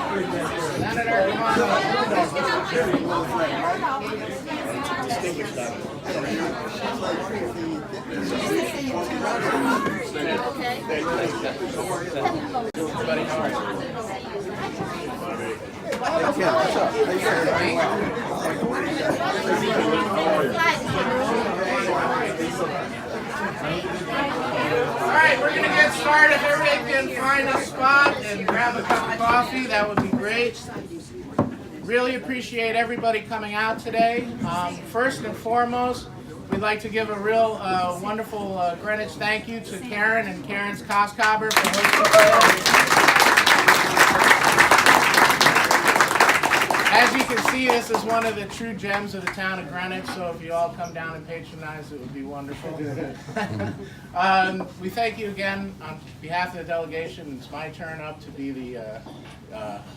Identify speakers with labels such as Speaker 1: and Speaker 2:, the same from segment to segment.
Speaker 1: Senator, come on Everybody, how are you? All right, we're going to get started. If everybody can find a spot and grab a cup of coffee, that would be great. Really appreciate everybody coming out today. First and foremost, we'd like to give a real wonderful Greenwich thank you to Karen and Karen's Cos Cobber for hosting today. As you can see, this is one of the true gems of the town of Greenwich, so if you all come down and patronize, it would be wonderful. We thank you again on behalf of the delegation. It's my turn up to be the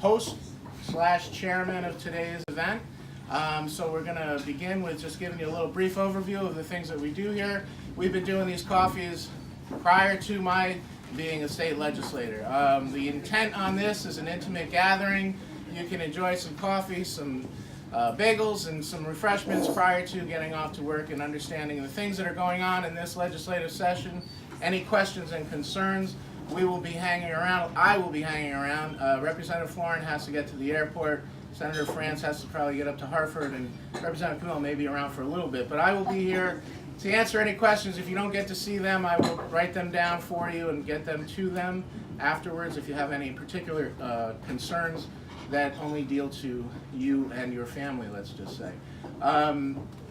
Speaker 1: host/chairman of today's event. So we're going to begin with just giving you a little brief overview of the things that we do here. We've been doing these coffees prior to my being a state legislator. The intent on this is an intimate gathering. You can enjoy some coffee, some bagels, and some refreshments prior to getting off to work and understanding the things that are going on in this legislative session. Any questions and concerns, we will be hanging around. I will be hanging around. Representative Florin has to get to the airport. Senator France has to probably get up to Hartford, and Representative Camille may be around for a little bit. But I will be here to answer any questions. If you don't get to see them, I will write them down for you and get them to them afterwards if you have any particular concerns that only deal to you and your family, let's just say.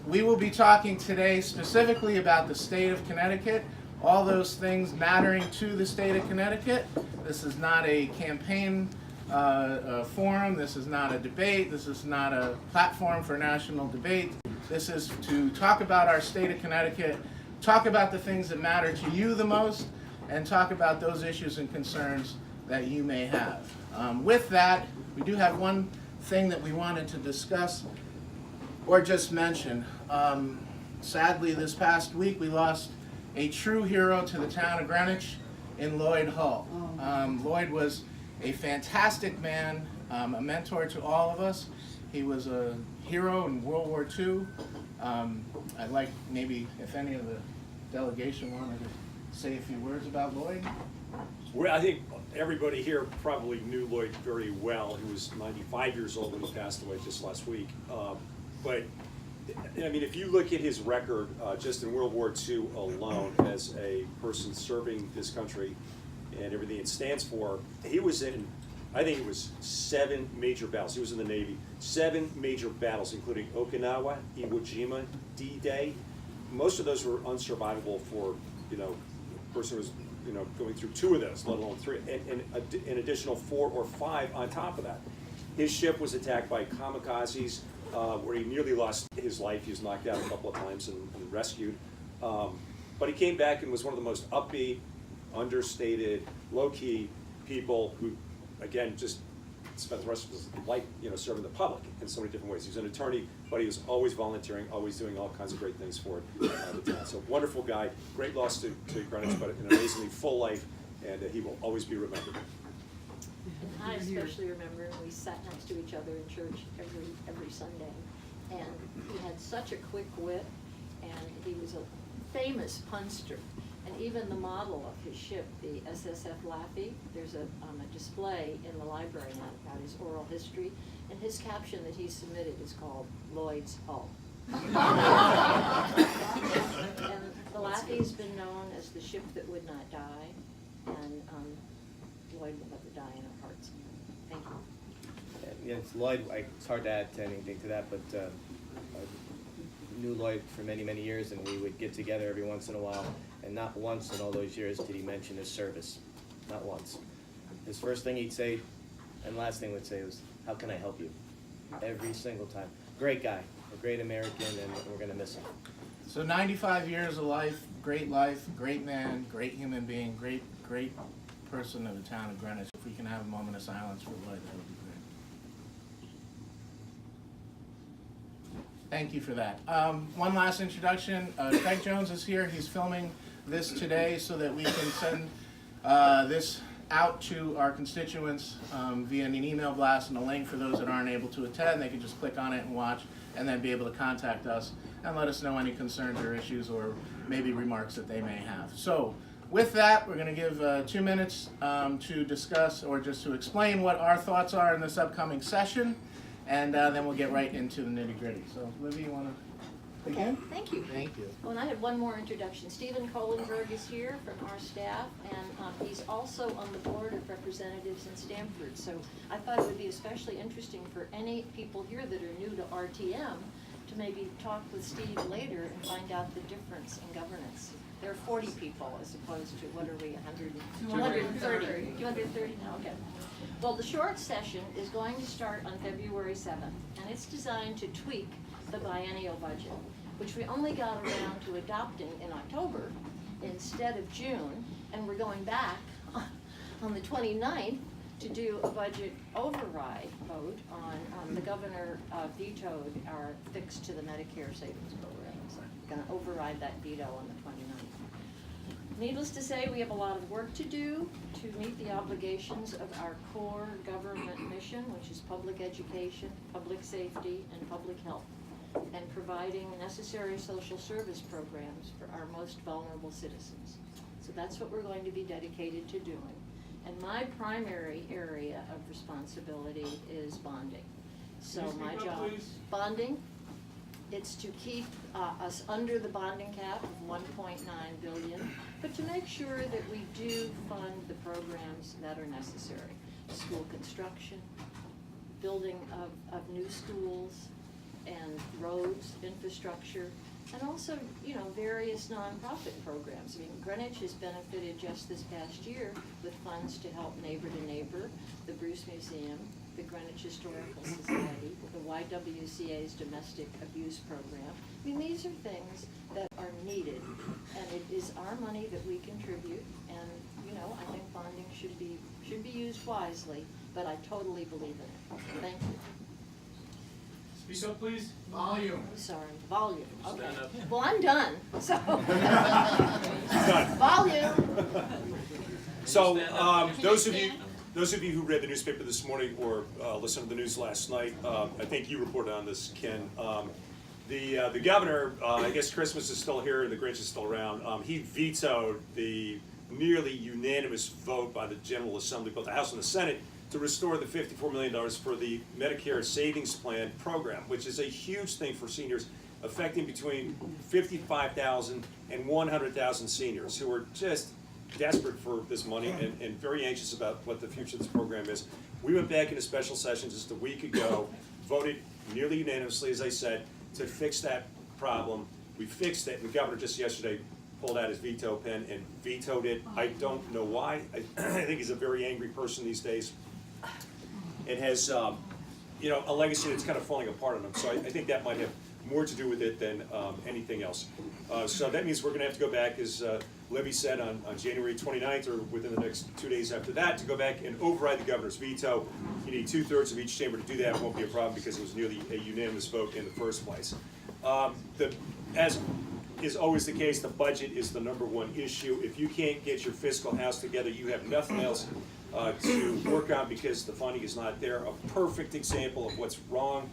Speaker 1: We will be talking today specifically about the state of Connecticut, all those things mattering to the state of Connecticut. This is not a campaign forum, this is not a debate, this is not a platform for national debate. This is to talk about our state of Connecticut, talk about the things that matter to you the most, and talk about those issues and concerns that you may have. With that, we do have one thing that we wanted to discuss or just mention. Sadly, this past week we lost a true hero to the town of Greenwich in Lloyd Hull. Lloyd was a fantastic man, a mentor to all of us. He was a hero in World War II. I'd like maybe if any of the delegation wanted to say a few words about Lloyd.
Speaker 2: Well, I think everybody here probably knew Lloyd very well. He was 95 years old when he passed away just last week. But I mean, if you look at his record, just in World War II alone, as a person serving this country and everything it stands for, he was in, I think it was 7 major battles. He was in the Navy. 7 major battles, including Okinawa, Iwo Jima, D-Day. Most of those were unsurvivable for, a person who was, going through 2 of those, let alone 3, and an additional 4 or 5 on top of that. His ship was attacked by kamikazes, where he nearly lost his life. He was knocked out a couple of times and rescued. But he came back and was one of the most upbeat, understated, low-key people who, again, just spent the rest of his life, serving the public in so many different ways. He was an attorney, but he was always volunteering, always doing all kinds of great things for the town. So wonderful guy, great loss to Greenwich, but an amazingly full life, and he will always be remembered.
Speaker 3: And I especially remember we sat next to each other in church every Sunday, and he had such a quick wit, and he was a famous punster. And even the model of his ship, the SSF Laffey, there's a display in the library now about his oral history, and his caption that he submitted is called Lloyd's Hull. And the Laffey's been known as the ship that would not die, and Lloyd will never die in our hearts. Thank you.
Speaker 4: Yeah, it's Lloyd. It's hard to add to anything to that, but I knew Lloyd for many, many years, and we would get together every once in a while, and not once in all those years did he mention his service. Not once. His first thing he'd say, and last thing he'd say was, "How can I help you?" Every single time. Great guy, a great American, and we're going to miss him.
Speaker 1: So 95 years of life, great man, great human being, great person of the town of Greenwich. If we can have a moment of silence for Lloyd, that would be great. Thank you for that. One last introduction. Craig Jones is here. He's filming this today so that we can send this out to our constituents via an email blast and a link for those that aren't able to attend. They can just click on it and watch, and then be able to contact us and let us know any concerns or issues or maybe remarks that they may have. So with that, we're going to give 2 minutes to discuss or just to explain what our thoughts are in this upcoming session, and then we'll get right into the nitty-gritty. So Libby, you want to begin?
Speaker 3: Okay, thank you.
Speaker 1: Thank you.
Speaker 3: Well, and I had one more introduction. Stephen Kohlenberg is here from our staff, and he's also on the Board of Representatives in Stamford. So I thought it would be especially interesting for any people here that are new to RTM to maybe talk with Steve later and find out the difference in governance. There are 40 people as opposed to, what are we, 100? 230. 230 now, okay. Well, the short session is going to start on February 7th, and it's designed to tweak the biennial budget, which we only got around to adopting in October instead of June, and we're going back on the 29th to do a budget override vote on the governor vetoed our fix to the Medicare savings program. So we're going to override that veto on the 29th. Needless to say, we have a lot of work to do to meet the obligations of our core government mission, which is public education, public safety, and public health, and providing necessary social service programs for our most vulnerable citizens. So that's what we're going to be dedicated to doing. And my primary area of responsibility is bonding. So my job, bonding, it's to keep us under the bonding cap of 1.9 billion, but to make sure that we do fund the programs that are necessary. School construction, building of new schools, and roads, infrastructure, and also, you know, various nonprofit programs. I mean, Greenwich has benefited just this past year with funds to help Neighbor to Neighbor, the Bruce Museum, the Greenwich Historical Society, the YWCA's Domestic Abuse Program. I mean, these are things that are needed, and it is our money that we contribute, and, you know, I think bonding should be used wisely, but I totally believe in it. Thank you.
Speaker 5: Speak up, please. Volume.
Speaker 3: Sorry, volume, okay.
Speaker 5: Stand up.
Speaker 3: Well, I'm done, so.
Speaker 2: Done.
Speaker 3: Volume.
Speaker 2: So, those of you who read the newspaper this morning or listened to the news last night, I think you reported on this, Ken. The governor, I guess Christmas is still here and the Grinch is still around. He vetoed the nearly unanimous vote by the General Assembly, both the House and the Senate, to restore the $54 million for the Medicare Savings Plan program, which is a huge thing for seniors, affecting between 55,000 and 100,000 seniors who are just desperate for this money and very anxious about what the future of this program is. We went back into special session just a week ago, voted nearly unanimously, as I said, to fix that problem. We fixed it, and the governor just yesterday pulled out his veto pen and vetoed it. I don't know why. I think he's a very angry person these days. It has, you know, a legacy that's kind of falling apart on him. So I think that might have more to do with it than anything else. So that means we're going to have to go back, as Libby said, on January 29th or within the next 2 days after that, to go back and override the governor's veto. You need 2/3 of each chamber to do that. It won't be a problem because it was nearly a unanimous vote in the first place. As is always the case, the budget is the #1 issue. If you can't get your fiscal house together, you have nothing else to work on because the funding is not there. A perfect example of what's wrong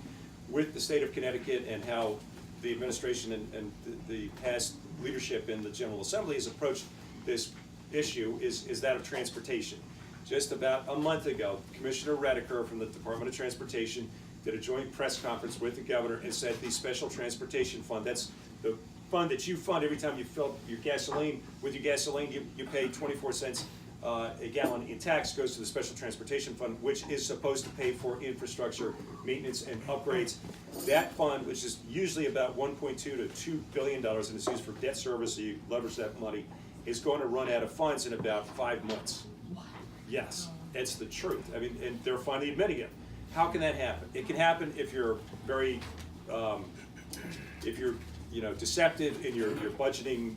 Speaker 2: with the state of Connecticut and how the administration and the past leadership in the General Assembly has approached this issue is that of transportation. Just about a month ago, Commissioner Redeker from the Department of Transportation did a joint press conference with the governor and said the special transportation fund, that's the fund that you fund every time you fill your gasoline. With your gasoline, you pay 24 cents a gallon in tax, goes to the special transportation fund, which is supposed to pay for infrastructure maintenance and upgrades. That fund, which is usually about $1.2 to $2 billion and is used for debt service, so you leverage that money, is going to run out of funds in about 5 months. Yes, it's the truth. I mean, and they're finally admitting it. How can that happen? It can happen if you're very, deceptive in your budgeting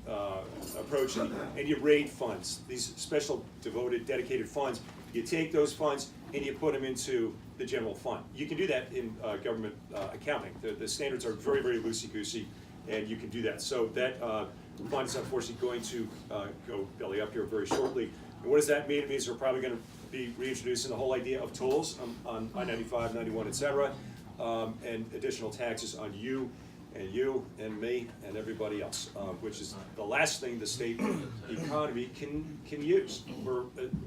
Speaker 2: approach, and you raid funds, these special devoted, dedicated funds. You take those funds and you put them into the general fund. You can do that in government accounting. The standards are very, very loosey-goosey, and you can do that. So that fund is unfortunately going to go belly up here very shortly. And what does that mean? It means we're probably going to be reintroducing the whole idea of tolls on I-95, 91, et cetera, and additional taxes on you and me and everybody else, which is the last thing the state economy can use. We're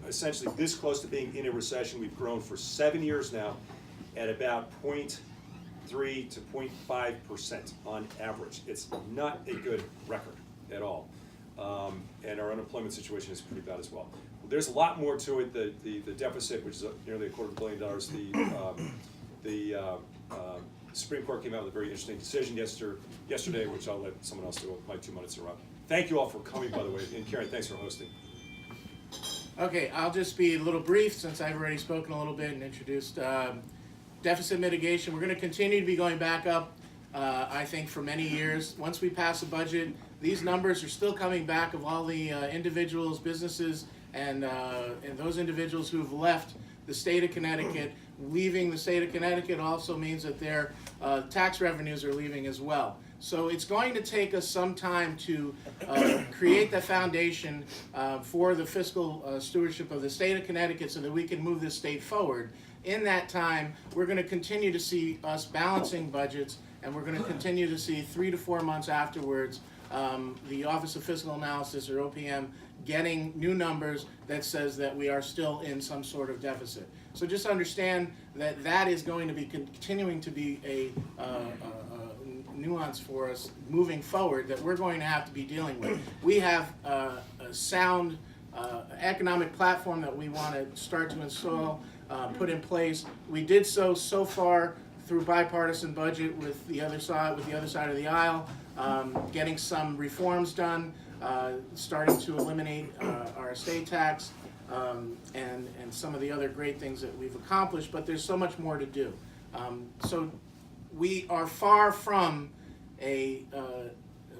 Speaker 2: essentially this close to being in a recession. We've grown for 7 years now at about 0.3 to 0.5% on average. It's not a good record at all. And our unemployment situation is pretty bad as well. There's a lot more to it. The deficit, which is nearly $250 billion, the Supreme Court came out with a very interesting decision yesterday, which I'll let someone else do. My 2 minutes are up. Thank you all for coming, by the way, and Karen, thanks for hosting.
Speaker 1: Okay, I'll just be a little brief since I've already spoken a little bit and introduced deficit mitigation. We're going to continue to be going back up, I think, for many years. Once we pass a budget, these numbers are still coming back of all the individuals, businesses, and those individuals who have left the state of Connecticut. Leaving the state of Connecticut also means that their tax revenues are leaving as well. So it's going to take us some time to create the foundation for the fiscal stewardship of the state of Connecticut so that we can move this state forward. In that time, we're going to continue to see us balancing budgets, and we're going to continue to see 3 to 4 months afterwards the Office of Fiscal Analysis, or OPM, getting new numbers that says that we are still in some sort of deficit. So just understand that that is going to be continuing to be a nuance for us moving forward that we're going to have to be dealing with. We have a sound economic platform that we want to start to install, put in place. We did so far through bipartisan budget with the other side of the aisle, getting some reforms done, starting to eliminate our estate tax, and some of the other great things that we've accomplished, but there's so much more to do. So we are far from a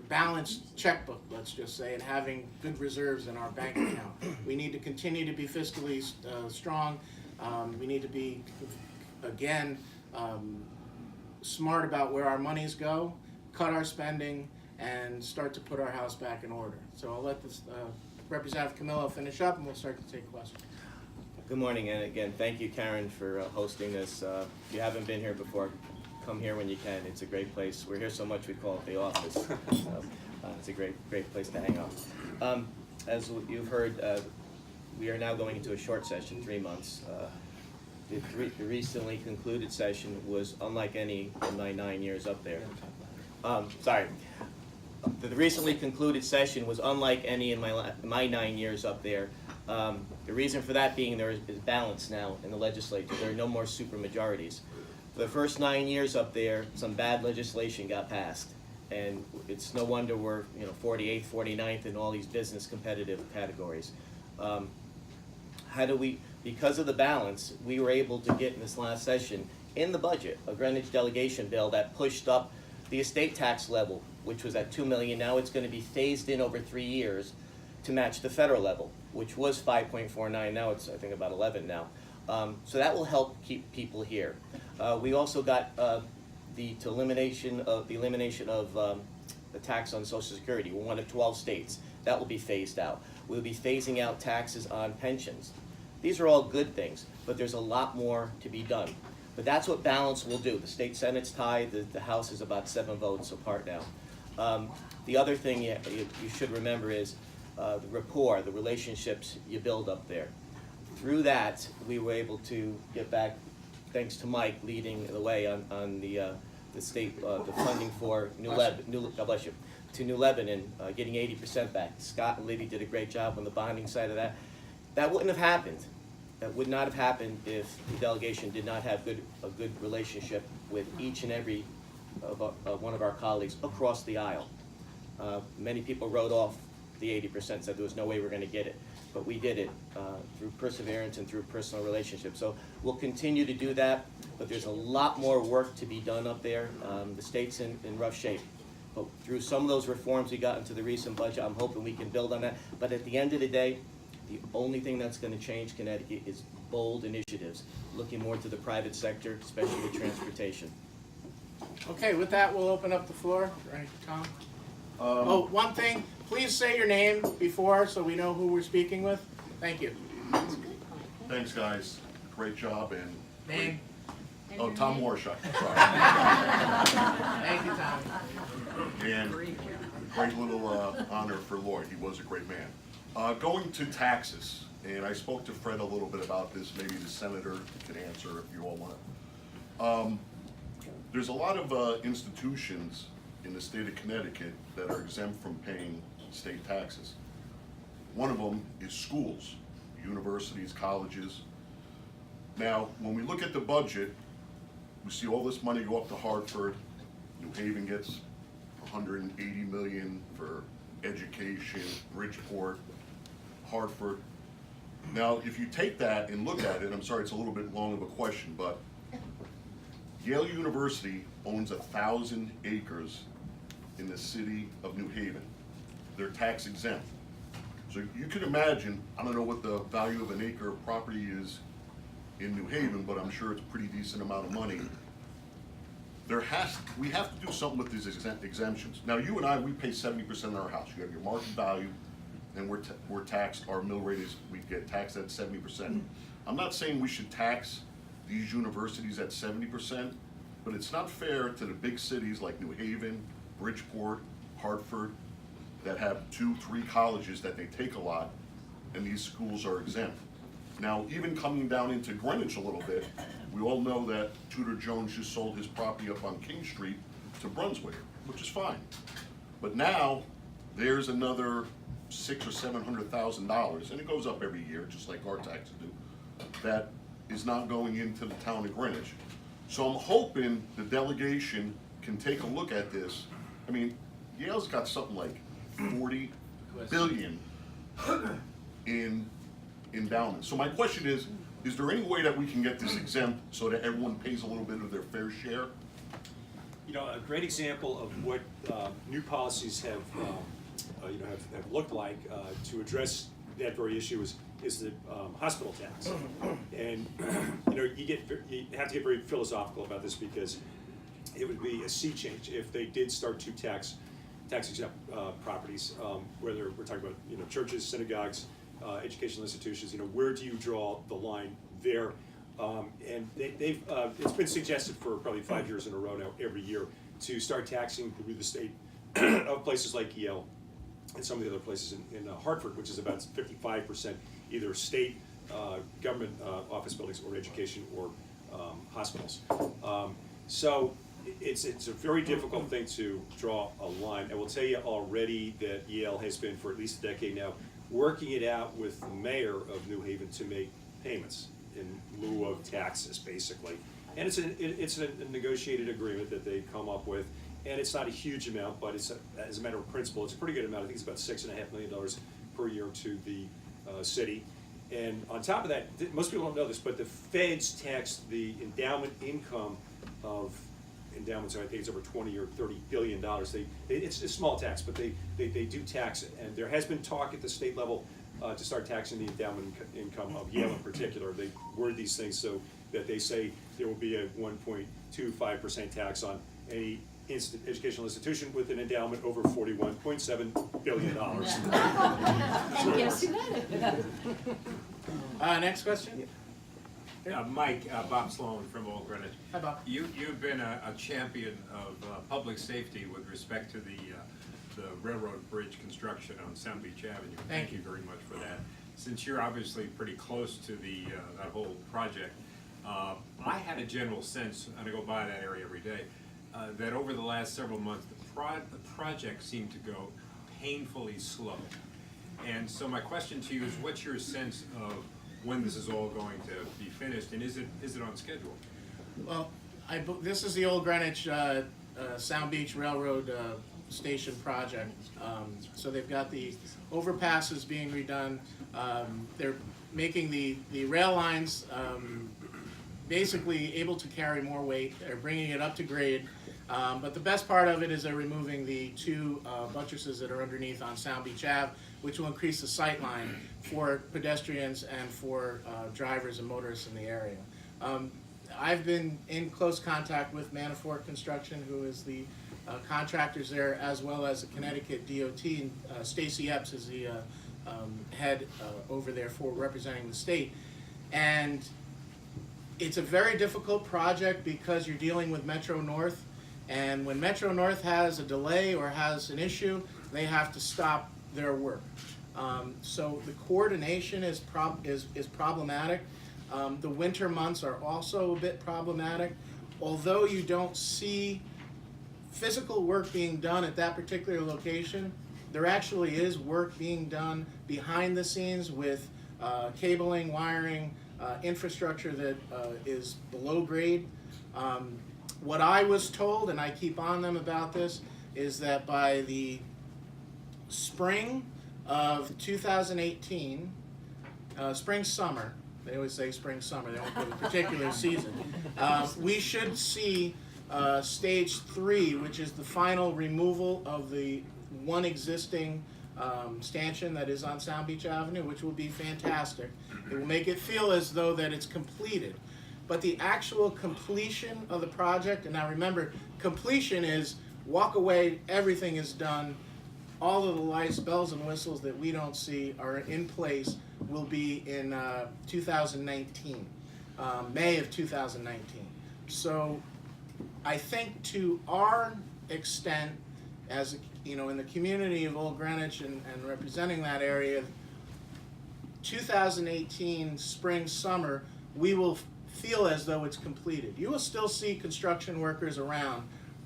Speaker 1: balanced checkbook, let's just say, and having good reserves in our bank account. We need to continue to be fiscally strong. We need to be, again, smart about where our monies go, cut our spending, and start to put our house back in order. So I'll let this Representative Camillo finish up, and we'll start to take questions.
Speaker 4: Good morning, and again, thank you, Karen, for hosting this. If you haven't been here before, come here when you can. It's a great place. We're here so much we call it the office. It's a great place to hang out. As you've heard, we are now going into a short session, 3 months. The recently concluded session was unlike any in my 9 years up there. The recently concluded session was unlike any in my 9 years up there. The reason for that being there is balance now in the legislature. There are no more supermajorities. For the first 9 years up there, some bad legislation got passed, and it's no wonder we're 48th, 49th in all these business competitive categories. Because of the balance, we were able to get in this last session in the budget a Greenwich Delegation bill that pushed up the estate tax level, which was at $2 million. Now it's going to be phased in over 3 years to match the federal level, which was 5.49. Now it's, I think, about 11 now. So that will help keep people here. We also got the elimination of the tax on Social Security. We're one of 12 states. That will be phased out. We'll be phasing out taxes on pensions. These are all good things, but there's a lot more to be done. But that's what balance will do. The state Senate's tied. The House is about 7 votes apart now. The other thing you should remember is the rapport, the relationships you build up there. Through that, we were able to get back, thanks to Mike leading the way on the state, the funding for God bless you, to New Lebanon, getting 80% back. Scott and Liddy did a great job on the bonding side of that. That wouldn't have happened. That would not have happened if the delegation did not have a good relationship with each and every one of our colleagues across the aisle. Many people wrote off the 80%, said there was no way we're going to get it. But we did it through perseverance and through personal relationships. So we'll continue to do that, but there's a lot more work to be done up there. The state's in rough shape. But through some of those reforms we got into the recent budget, I'm hoping we can build on that. But at the end of the day, the only thing that's going to change Connecticut is bold initiatives, looking more to the private sector, especially with transportation.
Speaker 1: Okay, with that, we'll open up the floor. Right, Tom? One thing, please say your name before so we know who we're speaking with. Thank you.
Speaker 3: That's good, Mike.
Speaker 6: Thanks, guys. Great job, and
Speaker 1: Name?
Speaker 3: And
Speaker 6: oh,
Speaker 3: your
Speaker 6: Tom
Speaker 3: name?
Speaker 6: Warshak. Sorry.
Speaker 1: Thank you, Tom.
Speaker 6: And great little honor for Lloyd. He was a great man. Going to taxes, and I spoke to Fred a little bit about this. Maybe the senator can answer if you all want. There's a lot of institutions in the state of Connecticut that are exempt from paying state taxes. One of them is schools, universities, colleges. Now, when we look at the budget, we see all this money go up to Hartford. New Haven gets 180 million for education, Bridgeport, Hartford. Now, if you take that and look at it, I'm sorry, it's a little bit long of a question, but Yale University owns 1,000 acres in the city of New Haven. They're tax exempt. So you can imagine, I don't know what the value of an acre of property is in New Haven, but I'm sure it's a pretty decent amount of money. We have to do something with these exemptions. Now, you and I, we pay 70% on our house. You have your market value, and we're taxed, our mill rate is, we get taxed at 70%. I'm not saying we should tax these universities at 70%, but it's not fair to the big cities like New Haven, Bridgeport, Hartford, that have 2, 3 colleges that they take a lot, and these schools are exempt. Now, even coming down into Greenwich a little bit, we all know that Tudor Jones just sold his property up on King Street to Brunswick, which is fine. But now, there's another $600,000 or $700,000, and it goes up every year, just like our taxes do, that is not going into the town of Greenwich. So I'm hoping the delegation can take a look at this. I mean, Yale's got something like 40 billion in endowment. So my question is there any way that we can get this exempt so that everyone pays a little bit of their fair share?
Speaker 2: You know, a great example of what new policies have looked like to address that very issue is the hospital tax. And you know, you have to get very philosophical about this, because it would be a sea change if they did start to tax exempt properties, whether we're talking about, you know, churches, synagogues, educational institutions. You know, where do you draw the line there? And it's been suggested for probably 5 years in a row now, every year, to start taxing through the state of places like Yale and some of the other places in Hartford, which is about 55% either state government office buildings or education or hospitals. So it's a very difficult thing to draw a line. I will tell you already that Yale has been, for at least a decade now, working it out with the mayor of New Haven to make payments in lieu of taxes, basically. And it's a negotiated agreement that they come up with, and it's not a huge amount, but it's as a matter of principle, it's a pretty good amount. I think it's about $6.5 million per year to the city. And on top of that, most people don't know this, but the feds tax the endowment income of endowments. I think it's over 20 or 30 billion dollars. It's a small tax, but they do tax it. And there has been talk at the state level to start taxing the endowment income of Yale in particular. They word these things so that they say there will be a 1.25% tax on any educational institution with an endowment over $41.7 billion.
Speaker 3: And guess who that is?
Speaker 1: Next question?
Speaker 5: Mike, Bob Sloan from Old Greenwich.
Speaker 1: Hi, Bob.
Speaker 5: You've been a champion of public safety with respect to the railroad bridge construction on Sound Beach Avenue.
Speaker 1: Thank you.
Speaker 5: Very much for that. Since you're obviously pretty close to that whole project, I had a general sense, and I go by that area every day, that over the last several months, the project seemed to go painfully slow. And so my question to you is, what's your sense of when this is all going to be finished, and is it on schedule?
Speaker 1: Well, this is the Old Greenwich Sound Beach Railroad Station project. So they've got the overpasses being redone. They're making the rail lines basically able to carry more weight. They're bringing it up to grade. But the best part of it is they're removing the 2 buttresses that are underneath on Sound Beach Ave, which will increase the sight line for pedestrians and for drivers and motorists in the area. I've been in close contact with Manafort Construction, who is the contractors there, as well as the Connecticut DOT. And Stacy Epps is the head over there for representing the state. And it's a very difficult project because you're dealing with Metro North, and when Metro North has a delay or has an issue, they have to stop their work. So the coordination is problematic. The winter months are also a bit problematic. Although you don't see physical work being done at that particular location, there actually is work being done behind the scenes with cabling, wiring, infrastructure that is below grade. What I was told, and I keep on them about this, is that by the spring of 2018, spring-summer, they always say spring-summer, they don't put a particular season, we should see stage 3, which is the final removal of the one existing stanchion that is on Sound Beach Avenue, which will be fantastic. It will make it feel as though that it's completed. But the actual completion of the project, and now remember, completion is walk away, everything is done, all of the lights, bells and whistles that we don't see are in place, will be in 2019, May of 2019. So I think to our extent, as you know, in the community of Old Greenwich and representing that area, 2018 spring, summer, we will feel as though it's completed. You will still see construction workers around,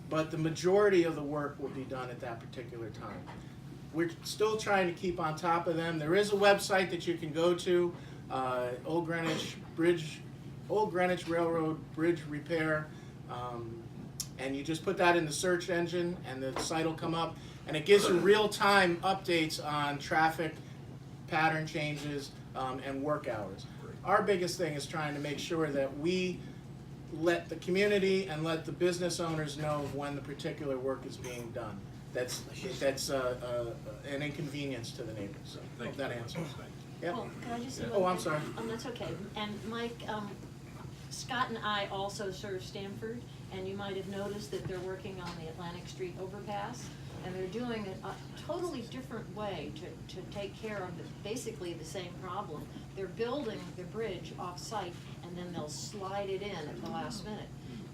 Speaker 1: but the majority of the work will be done at that particular time. We're still trying to keep on top of them. There is a website that you can go to, Old Greenwich Railroad Bridge Repair, and you just put that in the search engine and the site will come up, and it gives you real-time updates on traffic pattern changes and work hours. Our biggest thing is trying to make sure that we let the community and let the business owners know of when the particular work is being done. That's an inconvenience to the neighbors. So hope that answers. Yep.
Speaker 3: Well, can I just say
Speaker 1: Oh,
Speaker 3: one
Speaker 1: I'm
Speaker 3: thing?
Speaker 1: sorry.
Speaker 3: That's okay. And Mike, Scott and I also serve Stamford, and you might have noticed that they're working on the Atlantic Street overpass, and they're doing it a totally different way to take care of basically the same problem. They're building the bridge off-site, and then they'll slide it in at the last minute.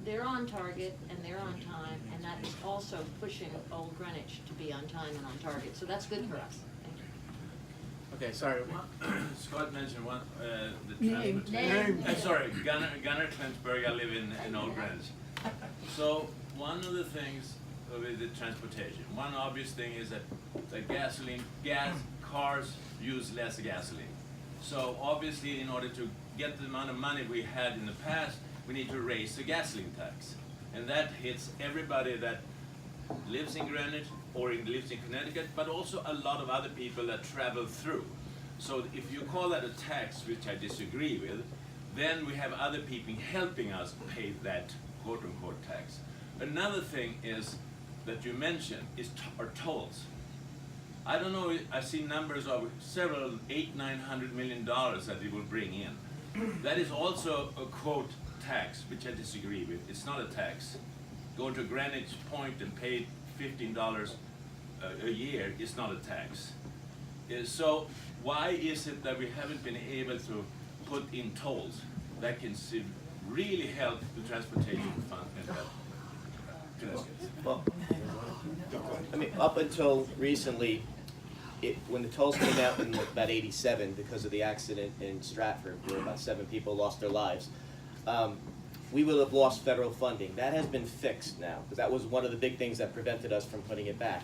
Speaker 3: They're on target, and they're on time, and that is also pushing Old Greenwich to be on time and on target, so that's good for us. Thank you.
Speaker 1: Okay, sorry.
Speaker 7: Scott mentioned one, the transportation.
Speaker 3: Name.
Speaker 7: Sorry, Gunnar Klensberg, I live in Old Greenwich. So one of the things with the transportation, one obvious thing is that the cars use less gasoline. So obviously in order to get the amount of money we had in the past, we need to raise the gasoline tax. And that hits everybody that lives in Greenwich or lives in Connecticut, but also a lot of other people that travel through. So if you call that a tax, which I disagree with, then we have other people helping us pay that quote-unquote tax. Another thing is that you mentioned is are tolls. I don't know, I see numbers of several, $800–900 million that it will bring in. That is also a quote tax, which I disagree with. It's not a tax. Going to Greenwich Point and pay $15 a year is not a tax. So why is it that we haven't been able to put in tolls that can really help the transportation fund and help Connecticut?
Speaker 4: Well, I mean, up until recently, when the tolls came out in about '87 because of the accident in Stratford, where about 7 people lost their lives, we will have lost federal funding. That has been fixed now, because that was one of the big things that prevented us from putting it back.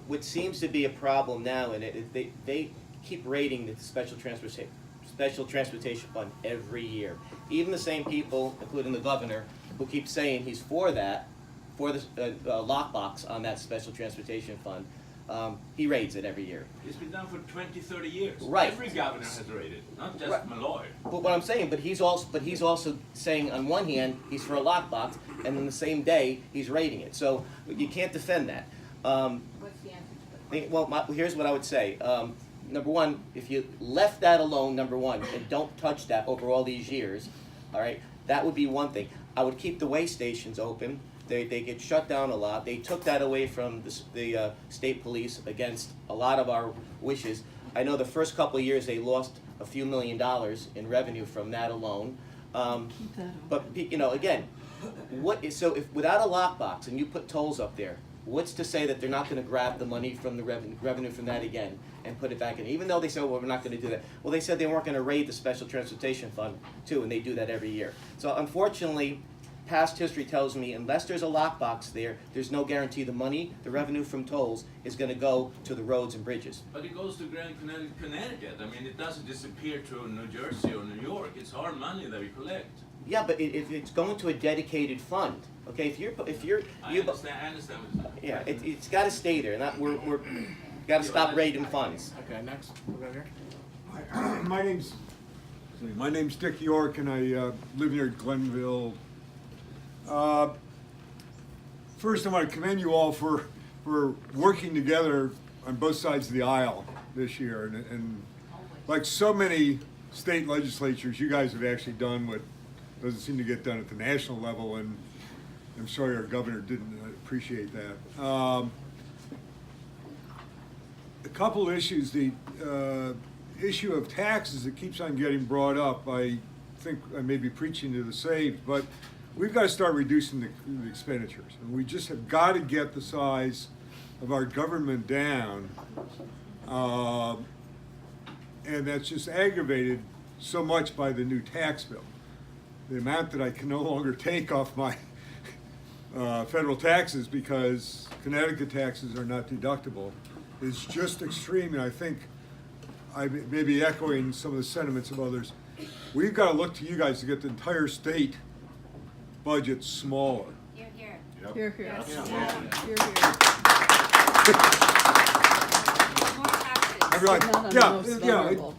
Speaker 4: What seems to be a problem now, and they keep rating the special transportation fund every year. Even the same people, including the governor, who keep saying he's for that, for the lockbox on that special transportation fund, he raids it every year.
Speaker 7: It's been done for 20–30 years.
Speaker 4: Right.
Speaker 7: Every governor has raided, not just
Speaker 4: Right.
Speaker 7: Malloy.
Speaker 4: But what I'm saying, but he's also saying on one hand he's for a lockbox, and on the same day he's raiding it. So you can't defend that.
Speaker 3: What's the answer to
Speaker 4: Well, here's what I would say. Number one, if you left that alone, number one, and don't touch that over all these years, all right, that would be one thing. I would keep the way stations open. They get shut down a lot. They took that away from the state police against a lot of our wishes. I know the first couple of years they lost a few $1 million in revenue from that alone. But you know, again, so if without a lockbox and you put tolls up there, what's to say that they're not going to grab the money from the revenue from that again and put it back in? Even though they said, well, we're not going to do that. Well, they said they weren't going to raid the Special Transportation Fund too, and they do that every year. So unfortunately, past history tells me unless there's a lockbox there, there's no guarantee the money, the revenue from tolls, is going to go to the roads and bridges.
Speaker 7: But it goes to Connecticut. I mean, it doesn't disappear to New Jersey or New York. It's our money that we collect.
Speaker 4: Yeah, but if it's going to a dedicated fund, okay? If you're,
Speaker 7: I understand what you're saying.
Speaker 4: yeah, it's got to stay there. Not we're got to stop raiding funds.
Speaker 1: Okay, next, we'll go here.
Speaker 8: My name's Dick York, and I live near Glenville. First, I want to commend you all for working together on both sides of the aisle this year, and like so many state legislatures, you guys have actually done what doesn't seem to get done at the national level, and I'm sorry our governor didn't appreciate that. A couple issues, the issue of taxes that keeps on getting brought up. I think I may be preaching to the saved, but we've got to start reducing the expenditures, and we just have got to get the size of our government down, and that's just aggravated so much by the new tax bill. The amount that I can no longer take off my federal taxes because Connecticut taxes are not deductible is just extreme, and I think I may be echoing some of the sentiments of others. We've got to look to you guys to get the entire state budget smaller.
Speaker 9: Here, here.
Speaker 10: Here, here.
Speaker 3: Yes.
Speaker 10: Yeah. Here,
Speaker 9: More taxes.
Speaker 8: I'm like,
Speaker 10: Not on
Speaker 8: yeah,
Speaker 10: most
Speaker 8: yeah,
Speaker 10: vulnerable.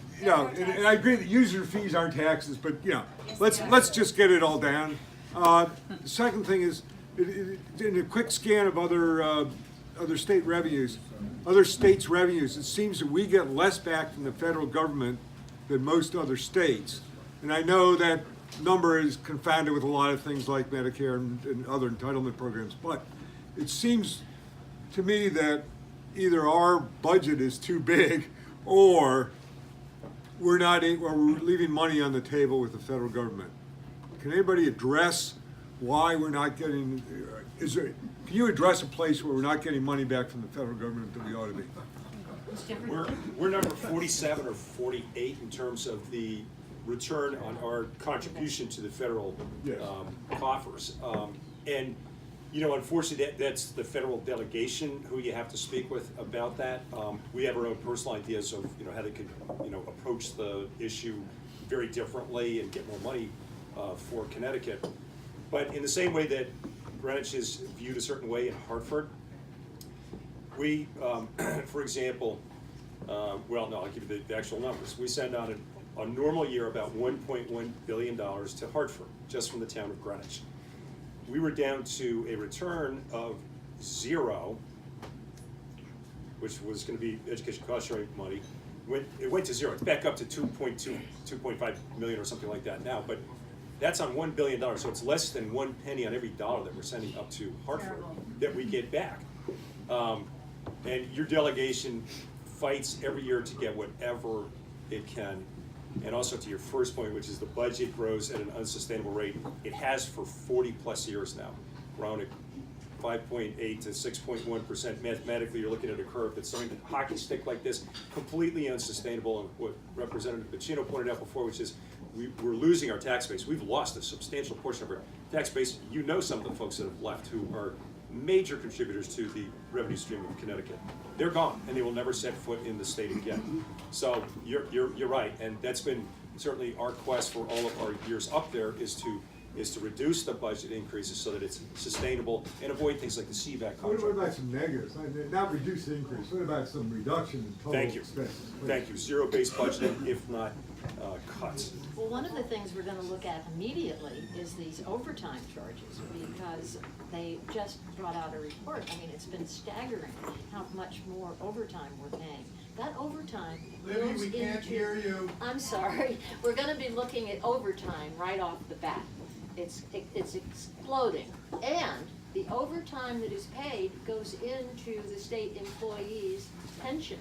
Speaker 8: and I agree that user fees aren't taxes, but you know,
Speaker 9: Yes,
Speaker 8: let's just get it all down. The second thing is, in a quick scan of other state revenues, other states' revenues, it seems that we get less back from the federal government than most other states. And I know that number is confounded with a lot of things like Medicare and other entitlement programs, but it seems to me that either our budget is too big or we're leaving money on the table with the federal government. Can anybody address why we're not getting, can you address a place where we're not getting money back from the federal government that we ought to be?
Speaker 2: We're number 47 or 48 in terms of the return on our contribution to the federal
Speaker 8: Yes.
Speaker 2: coffers. And, you know, unfortunately, that's the federal delegation who you have to speak with about that. We have our own personal ideas of, you know, how they could, you know, approach the issue very differently and get more money for Connecticut. But in the same way that Greenwich is viewed a certain way in Hartford, we, for example, well, no, I'll give you the actual numbers. We send out a normal year about $1.1 billion to Hartford, just from the town of Greenwich. We were down to a return of 0, which was going to be education cost sharing money. It went to 0. It's back up to 2.5 million or something like that now. But that's on $1 billion, so it's less than 1 penny on every dollar that we're sending up to Hartford that we get back. And your delegation fights every year to get whatever it can. And also to your first point, which is the budget grows at an unsustainable rate. It has for 40 plus years now, around at 5.8 to 6.1%. Mathematically, you're looking at a curve that's starting to hockey stick like this, completely unsustainable. And what Representative Bacino pointed out before, which is we're losing our tax base. We've lost a substantial portion of our tax base. You know some of the folks that have left who are major contributors to the revenue stream of Connecticut. They're gone, and they will never set foot in the state again. So you're right, and that's been certainly our quest for all of our years up there is to reduce the budget increases so that it's sustainable and avoid things like the CVAC
Speaker 8: What
Speaker 2: contract.
Speaker 8: about some negatives? Not reduce the increase, what about some reduction in total
Speaker 2: Thank you.
Speaker 8: expenses?
Speaker 2: Thank you. Zero-based budgeting, if not cuts.
Speaker 3: Well, one of the things we're gonna look at immediately is these overtime charges, because they just brought out a report. I mean, it's been staggering how much more overtime we're paying. That overtime goes into.
Speaker 1: We can't hear you.
Speaker 3: I'm sorry, we're gonna be looking at overtime right off the bat. It's exploding, and The overtime that is paid goes into the state employee's pension.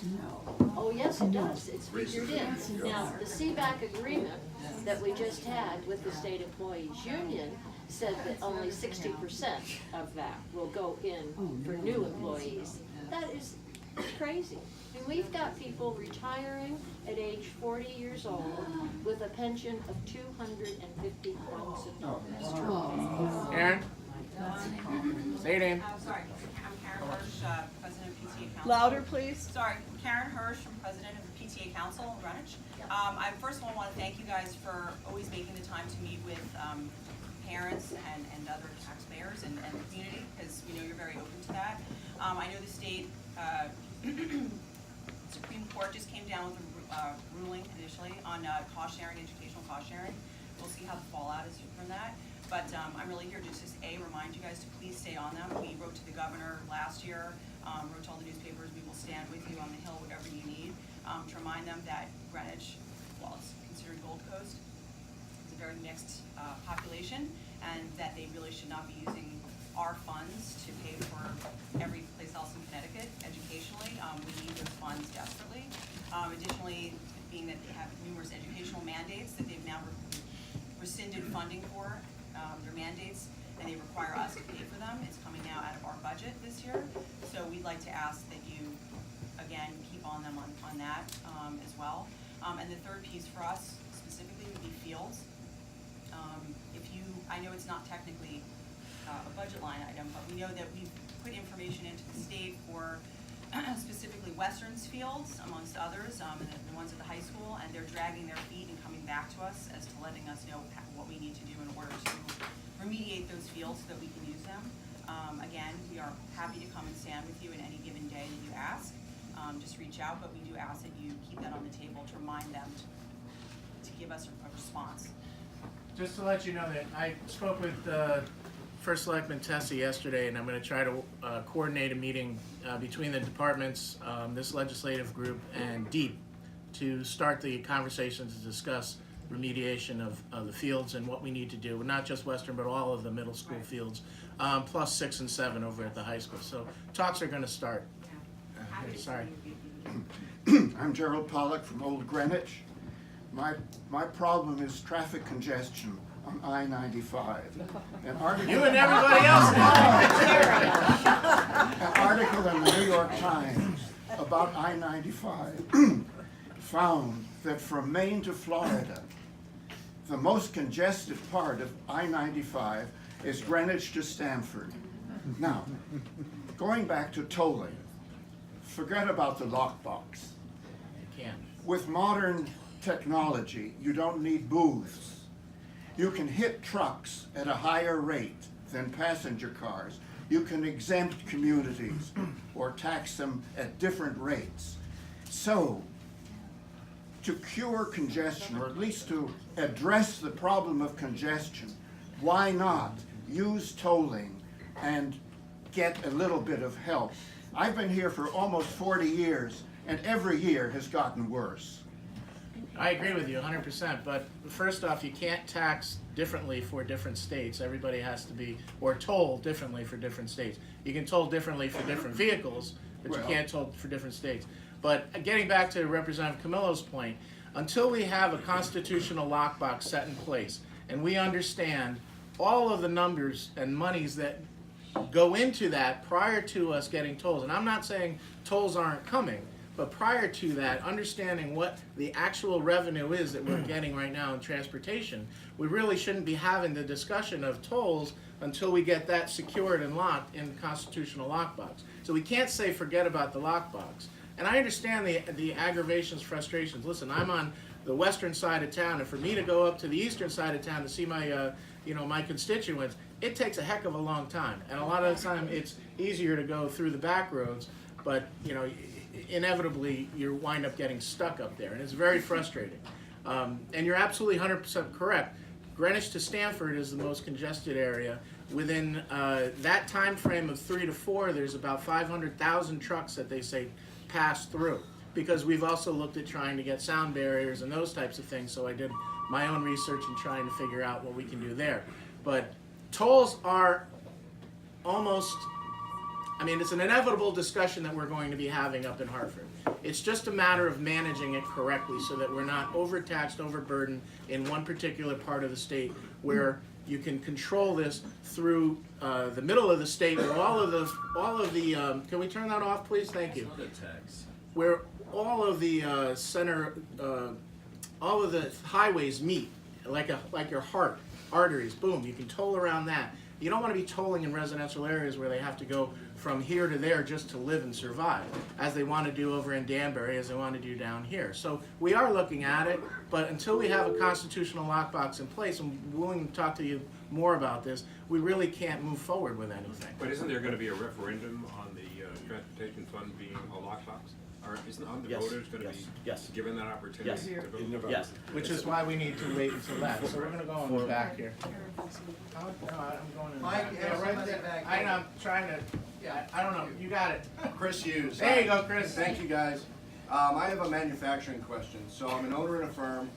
Speaker 10: No.
Speaker 3: Oh, yes, it does, it's figured in. Now, the CBAC agreement that we just had with the state employees union said that only 60% of that will go in for new employees. That is crazy. And we've got people retiring at age 40 years old with a pension of $250,000.
Speaker 1: Aaron? Say it in.
Speaker 11: Sorry, I'm Karen Hirsch, President of PTA Council.
Speaker 10: Louder, please.
Speaker 11: Sorry, Karen Hirsch, President of the PTA Council in Greenwich. I first of all want to thank you guys for always making the time to meet with parents and other taxpayers and the community, because we know you're very open to that. I know the state Supreme Court just came down with a ruling initially on cost sharing, educational cost sharing. We'll see how the fallout is from that. But I'm really here to just remind you guys to please stay on them. We wrote to the governor last year, wrote to all the newspapers, we will stand with you on the Hill, whatever you need, to remind them that Greenwich, while it's considered Gold Coast, is a very mixed population, and that they really should not be using our funds to pay for every place else in Connecticut educationally. We need those funds desperately. Additionally, being that they have numerous educational mandates that they've now rescinded funding for, their mandates, and they require us to pay for them. It's coming now out of our budget this year. So we'd like to ask that you, again, keep on them on that as well. And the third piece for us specifically would be fields. I know it's not technically a budget line item, but we know that we've put information into the state for specifically Western's fields, amongst others, and the ones at the high school, and they're dragging their feet and coming back to us as to letting us know what we need to do in order to remediate those fields so that we can use them. Again, we are happy to come and stand with you in any given day that you ask. Just reach out, but we do ask that you keep that on the table to remind them to give us a response.
Speaker 1: Just to let you know that I spoke with First Selectman Tessie yesterday, and I'm going to try to coordinate a meeting between the departments, this legislative group, and DEEP to start the conversations to discuss remediation of the fields and what we need to do, not just Western, but all of the middle school fields, plus 6 and 7 over at the high school. So talks are going to start. Sorry.
Speaker 12: I'm Gerald Pollack from Old Greenwich. My problem is traffic congestion on I-95.
Speaker 1: You and everybody else.
Speaker 12: An article in the New York Times about I-95 found that from Maine to Florida, the most congested part of I-95 is Greenwich to Stamford. Now, going back to tolling, forget about the lockbox.
Speaker 1: You can't.
Speaker 12: With modern technology, you don't need booths. You can hit trucks at a higher rate than passenger cars. You can exempt communities or tax them at different rates. So, to cure congestion, or at least to address the problem of congestion, why not use tolling and get a little bit of help? I've been here for almost 40 years, and every year has gotten worse.
Speaker 1: I agree with you 100%, but first off, you can't tax differently for different states. Everybody has to be, or toll differently for different states. You can toll differently for different vehicles, but you can't toll for different states. But getting back to Representative Camillo's point, until we have a constitutional lockbox set in place, and we understand all of the numbers and monies that go into that prior to us getting tolls, and I'm not saying tolls aren't coming, but prior to that, understanding what the actual revenue is that we're getting right now in transportation, we really shouldn't be having the discussion of tolls until we get that secured and locked in the constitutional lockbox. So we can't say forget about the lockbox. And I understand the aggravations, frustrations. Listen, I'm on the western side of town, and for me to go up to the eastern side of town to see my, my constituents, it takes a heck of a long time. And a lot of the time, it's easier to go through the back roads, but inevitably you wind up getting stuck up there, and it's very frustrating. And you're absolutely 100% correct. Greenwich to Stamford is the most congested area. Within that time frame of 3 to 4, there's about 500,000 trucks that they say pass through, because we've also looked at trying to get sound barriers and those types of things. So I did my own research and trying to figure out what we can do there. But tolls are almost, I mean, it's an inevitable discussion that we're going to be having up in Hartford. It's just a matter of managing it correctly so that we're not overtaxed, overburdened in one particular part of the state where you can control this through the middle of the state where all of the can we turn that off, please? Thank you. Where all of the all of the highways meet, like your heart, arteries, boom, you can toll around that. You don't want to be tolling in residential areas where they have to go from here to there just to live and survive, as they want to do over in Danbury, as they want to do down here. So we are looking at it, but until we have a constitutional lockbox in place, I'm willing to talk to you more about this, we really can't move forward with anything.
Speaker 5: But isn't there gonna be a referendum on the transportation fund being a lockbox? Or aren't the
Speaker 4: Yes,
Speaker 5: voters gonna
Speaker 4: yes,
Speaker 5: be
Speaker 4: yes.
Speaker 5: given that opportunity
Speaker 4: Yes.
Speaker 5: to vote?
Speaker 2: In November.
Speaker 4: Yes.
Speaker 1: Which is why we need to wait until that. So we're gonna go on the back here. Oh, no, I'm going in the back. Yeah, right there. I know, I'm trying to, yeah, I don't know, you got it.
Speaker 10: Chris Hughes.
Speaker 1: There you go, Chris.
Speaker 10: Thank you, guys. I have a manufacturing question. So I'm an owner in a firm.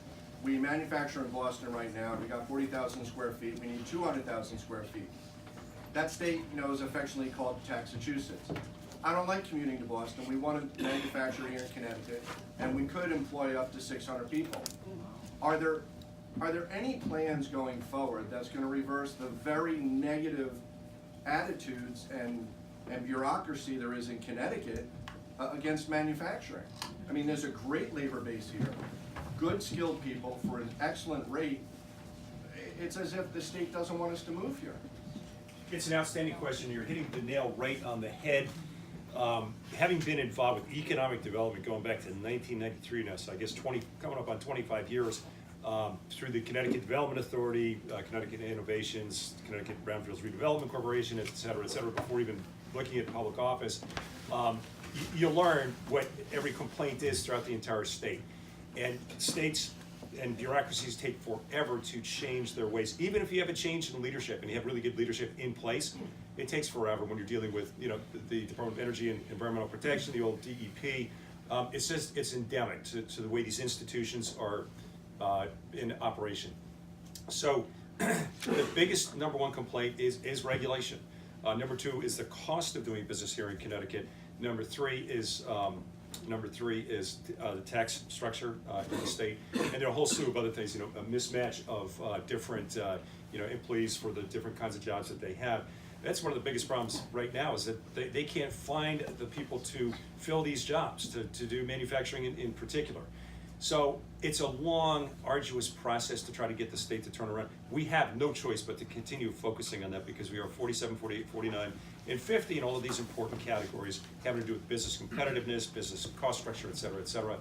Speaker 10: We manufacture in Boston right now. We got 40,000 square feet. We need 200,000 square feet. That state, is affectionately called Massachusetts. I don't like commuting to Boston. We want to manufacture here in Connecticut, and we could employ up to 600 people. Are there any plans going forward that's going to reverse the very negative attitudes and bureaucracy there is in Connecticut against manufacturing? I mean, there's a great labor base here, good skilled people for an excellent rate. It's as if the state doesn't want us to move here.
Speaker 2: It's an outstanding question. You're hitting the nail right on the head. Having been involved with economic development going back to 1993 now, so I guess coming up on 25 years, through the Connecticut Development Authority, Connecticut Innovations, Connecticut Brownfields Redevelopment Corporation, et cetera, before even looking at public office, you learn what every complaint is throughout the entire state. And states and bureaucracies take forever to change their ways. Even if you have a change in leadership and you have really good leadership in place, it takes forever when you're dealing with the Department of Energy and Environmental Protection, the old DEP. It's endemic to the way these institutions are in operation. So the biggest number one complaint is regulation. Number two is the cost of doing business here in Connecticut. Number three is the tax structure in the state, and there are a whole slew of other things. A mismatch of different employees for the different kinds of jobs that they have. That's one of the biggest problems right now, is that they can't find the people to fill these jobs, to do manufacturing in particular. So it's a long, arduous process to try to get the state to turn around. We have no choice but to continue focusing on that, because we are 47, 48, 49, and 50 in all of these important categories having to do with business competitiveness, business cost structure, et cetera, et cetera.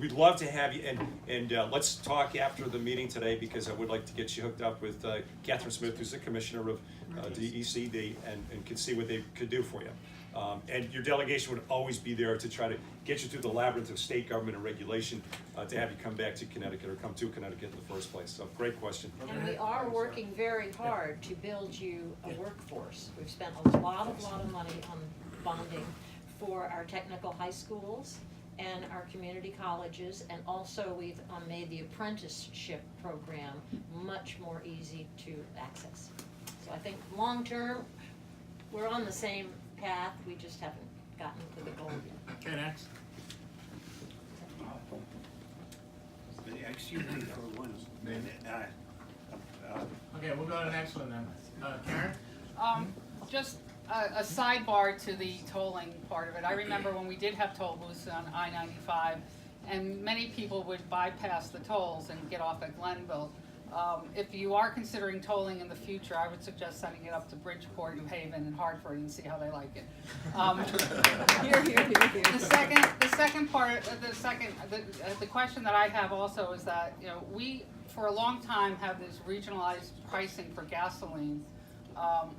Speaker 2: We'd love to have you, and let's talk after the meeting today, because I would like to get you hooked up with Catherine Smith, who's the commissioner of DECD, and can see what they could do for you. And your delegation would always be there to try to get you through the labyrinth of state government and regulation to have you come back to Connecticut, or come to Connecticut in the first place. So great question.
Speaker 3: And we are working very hard to build you a workforce. We've spent a lot of money on bonding for our technical high schools and our community colleges, and also we've made the apprenticeship program much more easy to access. So I think long term, we're on the same path, we just haven't gotten to the goal yet.
Speaker 1: Okay, next.
Speaker 13: Excuse me for 1 minute.
Speaker 1: Okay, we'll go to the next one then. Karen?
Speaker 9: Just a sidebar to the tolling part of it. I remember when we did have toll booths on I-95, and many people would bypass the tolls and get off at Glenville. If you are considering tolling in the future, I would suggest sending it up to Bridgeport, New Haven, and Hartford, and see how they like it. The question that I have also is that, we for a long time have this regionalized pricing for gasoline,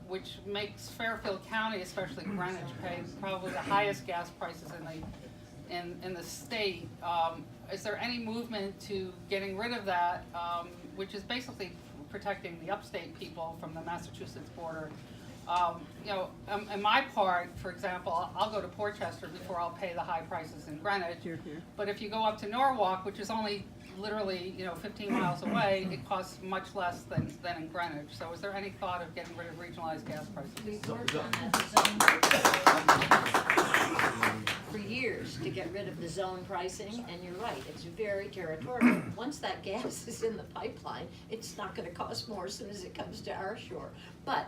Speaker 9: which makes Fairfield County, especially Greenwich, pay probably the highest gas prices in the state. Is there any movement to getting rid of that, which is basically protecting the upstate people from the Massachusetts border? In my part, for example, I'll go to Portchester before I'll pay the high prices in Greenwich. But if you go up to Norwalk, which is only literally, 15 miles away, it costs much less than in Greenwich. So is there any thought of getting rid of regionalized gas prices?
Speaker 3: We've worked on that for years to get rid of the zone pricing, and you're right, it's very territorial. Once that gas is in the pipeline, it's not gonna cost more as soon as it comes to our shore. But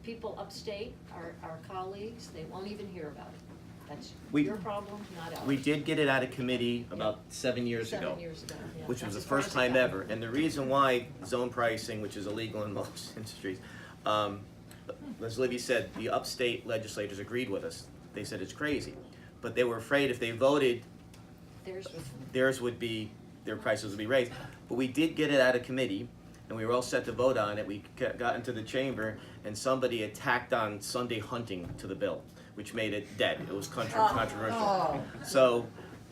Speaker 3: people upstate, our colleagues, they won't even hear about it. That's your problem, not ours.
Speaker 4: We did get it out of committee about 7 years ago.
Speaker 3: 7 years ago, yeah.
Speaker 4: Which was
Speaker 3: That's
Speaker 4: the
Speaker 3: as far
Speaker 4: first
Speaker 3: as it
Speaker 4: time
Speaker 3: got.
Speaker 4: ever. And the reason why zone pricing, which is illegal in most industries, as Libby said, the upstate legislators agreed with us. They said it's crazy. But they were afraid if they voted, their prices would be raised. But we did get it out of committee, and we were all set to vote on it. We got into the chamber, and somebody attacked on Sunday hunting to the bill, which made it dead. It was controversial. So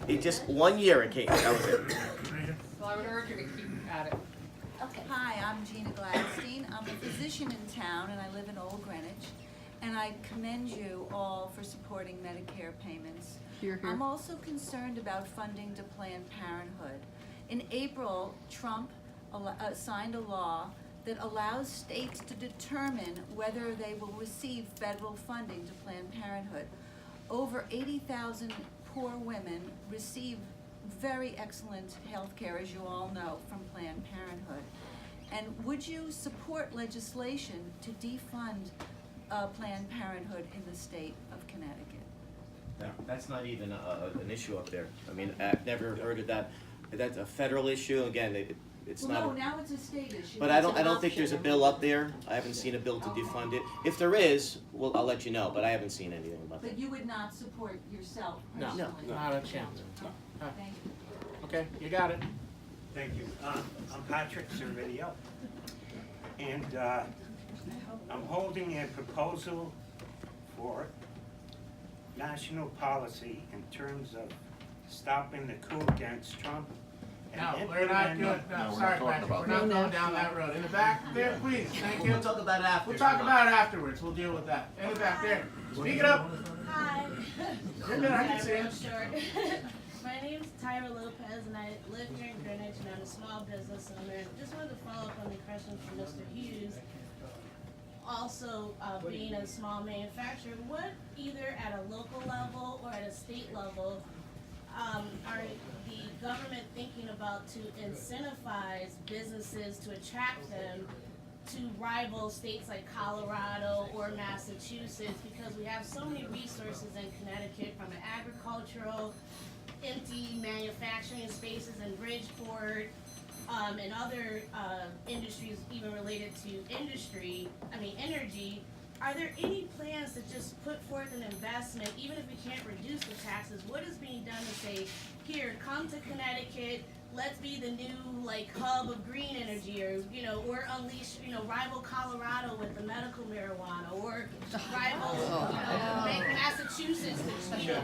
Speaker 4: it just 1 year it came. That was it.
Speaker 9: Well, I would urge you to keep at it.
Speaker 3: Okay.
Speaker 13: Hi, I'm Gina Gladstein. I'm a physician in town and I live in Old Greenwich. And I commend you all for supporting Medicare payments.
Speaker 9: Hear, hear.
Speaker 13: I'm also concerned about funding to Planned Parenthood. In April, Trump signed a law that allows states to determine whether they will receive federal funding to Planned Parenthood. Over 80,000 poor women receive very excellent health care, as you all know, from Planned Parenthood. And would you support legislation to defund Planned Parenthood in the state of Connecticut?
Speaker 4: That's not even an issue up there. I mean, I've never heard of that. That's a federal issue. Again, it's
Speaker 13: Well,
Speaker 4: not.
Speaker 13: no, now it's a state issue.
Speaker 4: But I don't think there's a bill up there. I haven't seen a bill to defund it. If there is, well, I'll let you know, but I haven't seen anything about that.
Speaker 13: But you would not support yourself
Speaker 1: No,
Speaker 13: personally?
Speaker 1: not a chance.
Speaker 13: Thank you.
Speaker 1: Okay, you got it.
Speaker 14: Thank you. I'm Patrick Servideo, and I'm holding a proposal for national policy in terms of stopping the coup against Trump. and
Speaker 1: No, we're not
Speaker 14: implementing-
Speaker 1: good, no,
Speaker 6: No, we're
Speaker 1: sorry,
Speaker 6: not talking
Speaker 1: Patrick,
Speaker 6: about
Speaker 1: we're not
Speaker 3: that.
Speaker 1: going down that road. In the back there, please, thank you.
Speaker 4: We'll talk about it after.
Speaker 1: We'll talk about it afterwards, we'll deal with that. In the back there, speak it up.
Speaker 15: Hi.
Speaker 1: You're good, I can see
Speaker 15: I'm
Speaker 1: it.
Speaker 15: short. My name's Tyra Lopez and I live here in Greenwich and I'm a small business owner. Just wanted to follow up on the question from Mr. Hughes. Also, being a small manufacturer, what either at a local level or at a state level are the government thinking about to incentivize businesses to attract them to rival states like Colorado or Massachusetts, because we have so many resources in Connecticut, from an agricultural, empty manufacturing spaces in Bridgeport, and other industries even related to energy. Are there any plans to just put forth an investment, even if we can't reduce the taxes? What is being done to say, here, come to Connecticut, let's be the new hub of green energy, or or unleash rival Colorado with the medical marijuana, or rival make Massachusetts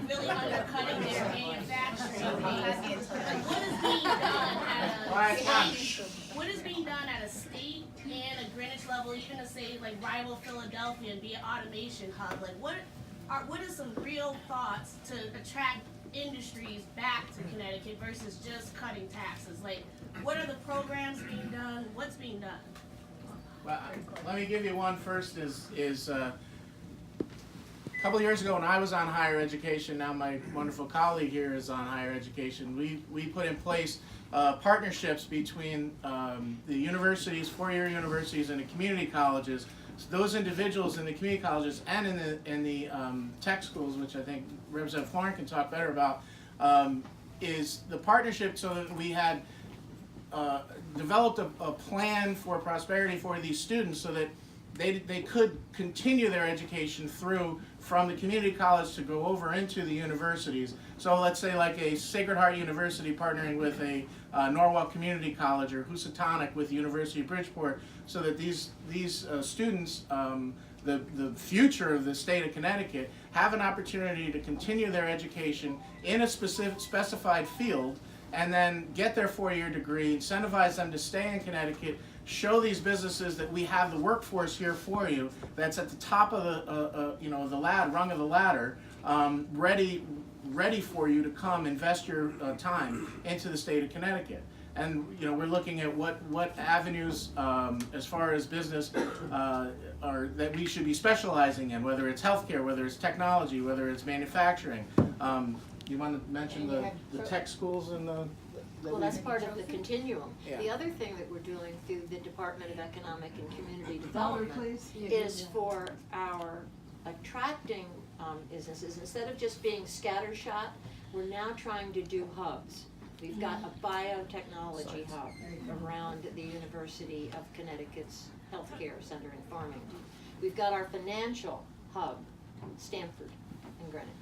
Speaker 15: really undercutting their manufacturing base. What is being done what is being done at a state and a Greenwich level, even to say rival Philadelphia and be an automation hub? What are some real thoughts to attract industries back to Connecticut versus just cutting taxes? What are the programs being done? What's being done?
Speaker 1: Well, let me give you one first. Is a couple of years ago when I was on higher education, now my wonderful colleague here is on higher education, we put in place partnerships between the universities, four-year universities, and the community colleges. So those individuals in the community colleges and in the tech schools, which I think Representative Florin can talk better about, is the partnership, so that we had developed a plan for prosperity for these students, so that they could continue their education through from the community college to go over into the universities. So let's say like a Sacred Heart University partnering with a Norwalk Community College, or Housatonic with the University of Bridgeport, so that these students, the future of the state of Connecticut, have an opportunity to continue their education in a specified field, and then get their four-year degree, incentivize them to stay in Connecticut, show these businesses that we have the workforce here for you, that's at the top of the rung of the ladder, ready for you to come invest your time into the state of Connecticut. and we're looking at what avenues as far as business are that we should be specializing in, whether it's healthcare, whether it's technology, whether it's manufacturing. You want to mention the tech schools and the
Speaker 3: well, that's part of the continuum.
Speaker 1: Yeah.
Speaker 3: The other thing that we're doing through the Department of Economic and Community Development is for our attracting businesses, instead of just being scattershot, we're now trying to do hubs. We've got a biotechnology hub around the University of Connecticut's Healthcare Center in Farmington. We've got our financial hub, Stanford and Greenwich.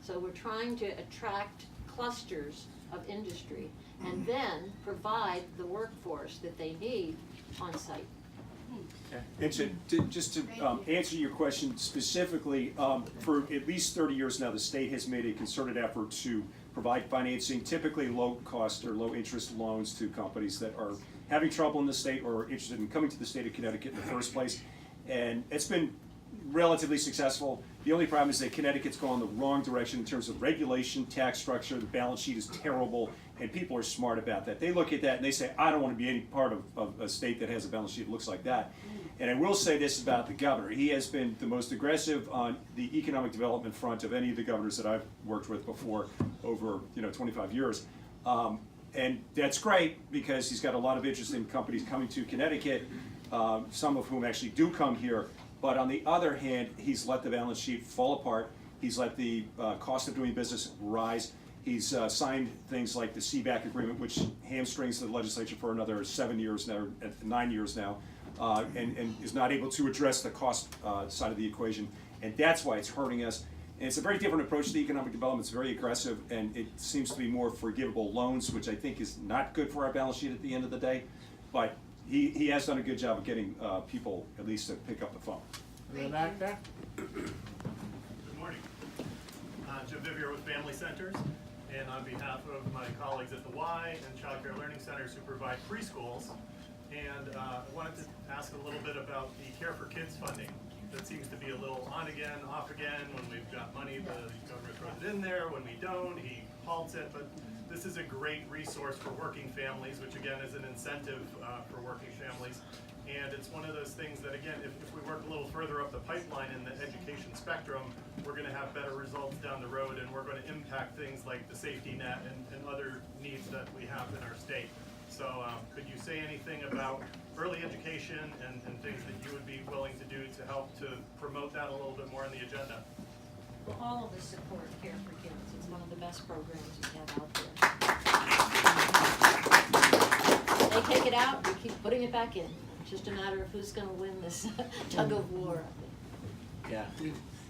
Speaker 3: So we're trying to attract clusters of industry and then provide the workforce that they need on site.
Speaker 2: And just to answer your question specifically, for at least 30 years now, the state has made a concerted effort to provide financing, typically low cost or low interest loans to companies that are having trouble in the state or are interested in coming to the state of Connecticut in the first place. And it's been relatively successful. The only problem is that Connecticut's gone the wrong direction in terms of regulation, tax structure. The balance sheet is terrible, and people are smart about that. They look at that and they say, I don't want to be any part of a state that has a balance sheet that looks like that. And I will say this about the governor. He has been the most aggressive on the economic development front of any of the governors that I've worked with before over 25 years. And that's great because he's got a lot of interesting companies coming to Connecticut, some of whom actually do come here. But on the other hand, he's let the balance sheet fall apart. He's let the cost of doing business rise. He's signed things like the CBAC agreement, which hamstrings the legislature for another 7 years now, 9 years now, and is not able to address the cost side of the equation. And that's why it's hurting us. And it's a very different approach to economic development. It's very aggressive, and it seems to be more forgivable loans, which I think is not good for our balance sheet at the end of the day. But he has done a good job of getting people at least to pick up the phone.
Speaker 1: In the back there?
Speaker 16: Good morning. Jim Vivier with Family Centers, and on behalf of my colleagues at the Y and Child Care Learning Centers who provide preschools, and I wanted to ask a little bit about the Care for Kids funding. That seems to be a little on again, off again. When we've got money, the government throws it in there. When we don't, he halts it. But this is a great resource for working families, which again is an incentive for working families. And it's one of those things that, again, if we work a little further up the pipeline in the education spectrum, we're going to have better results down the road, and we're going to impact things like the safety net and other needs that we have in our state. So could you say anything about early education and things that you would be willing to do to help to promote that a little bit more on the agenda?
Speaker 3: Well, all of us support Care for Kids. It's one of the best programs we have out there. They take it out, we keep putting it back in. It's just a matter of who's going to win this tug of war.
Speaker 1: Yeah,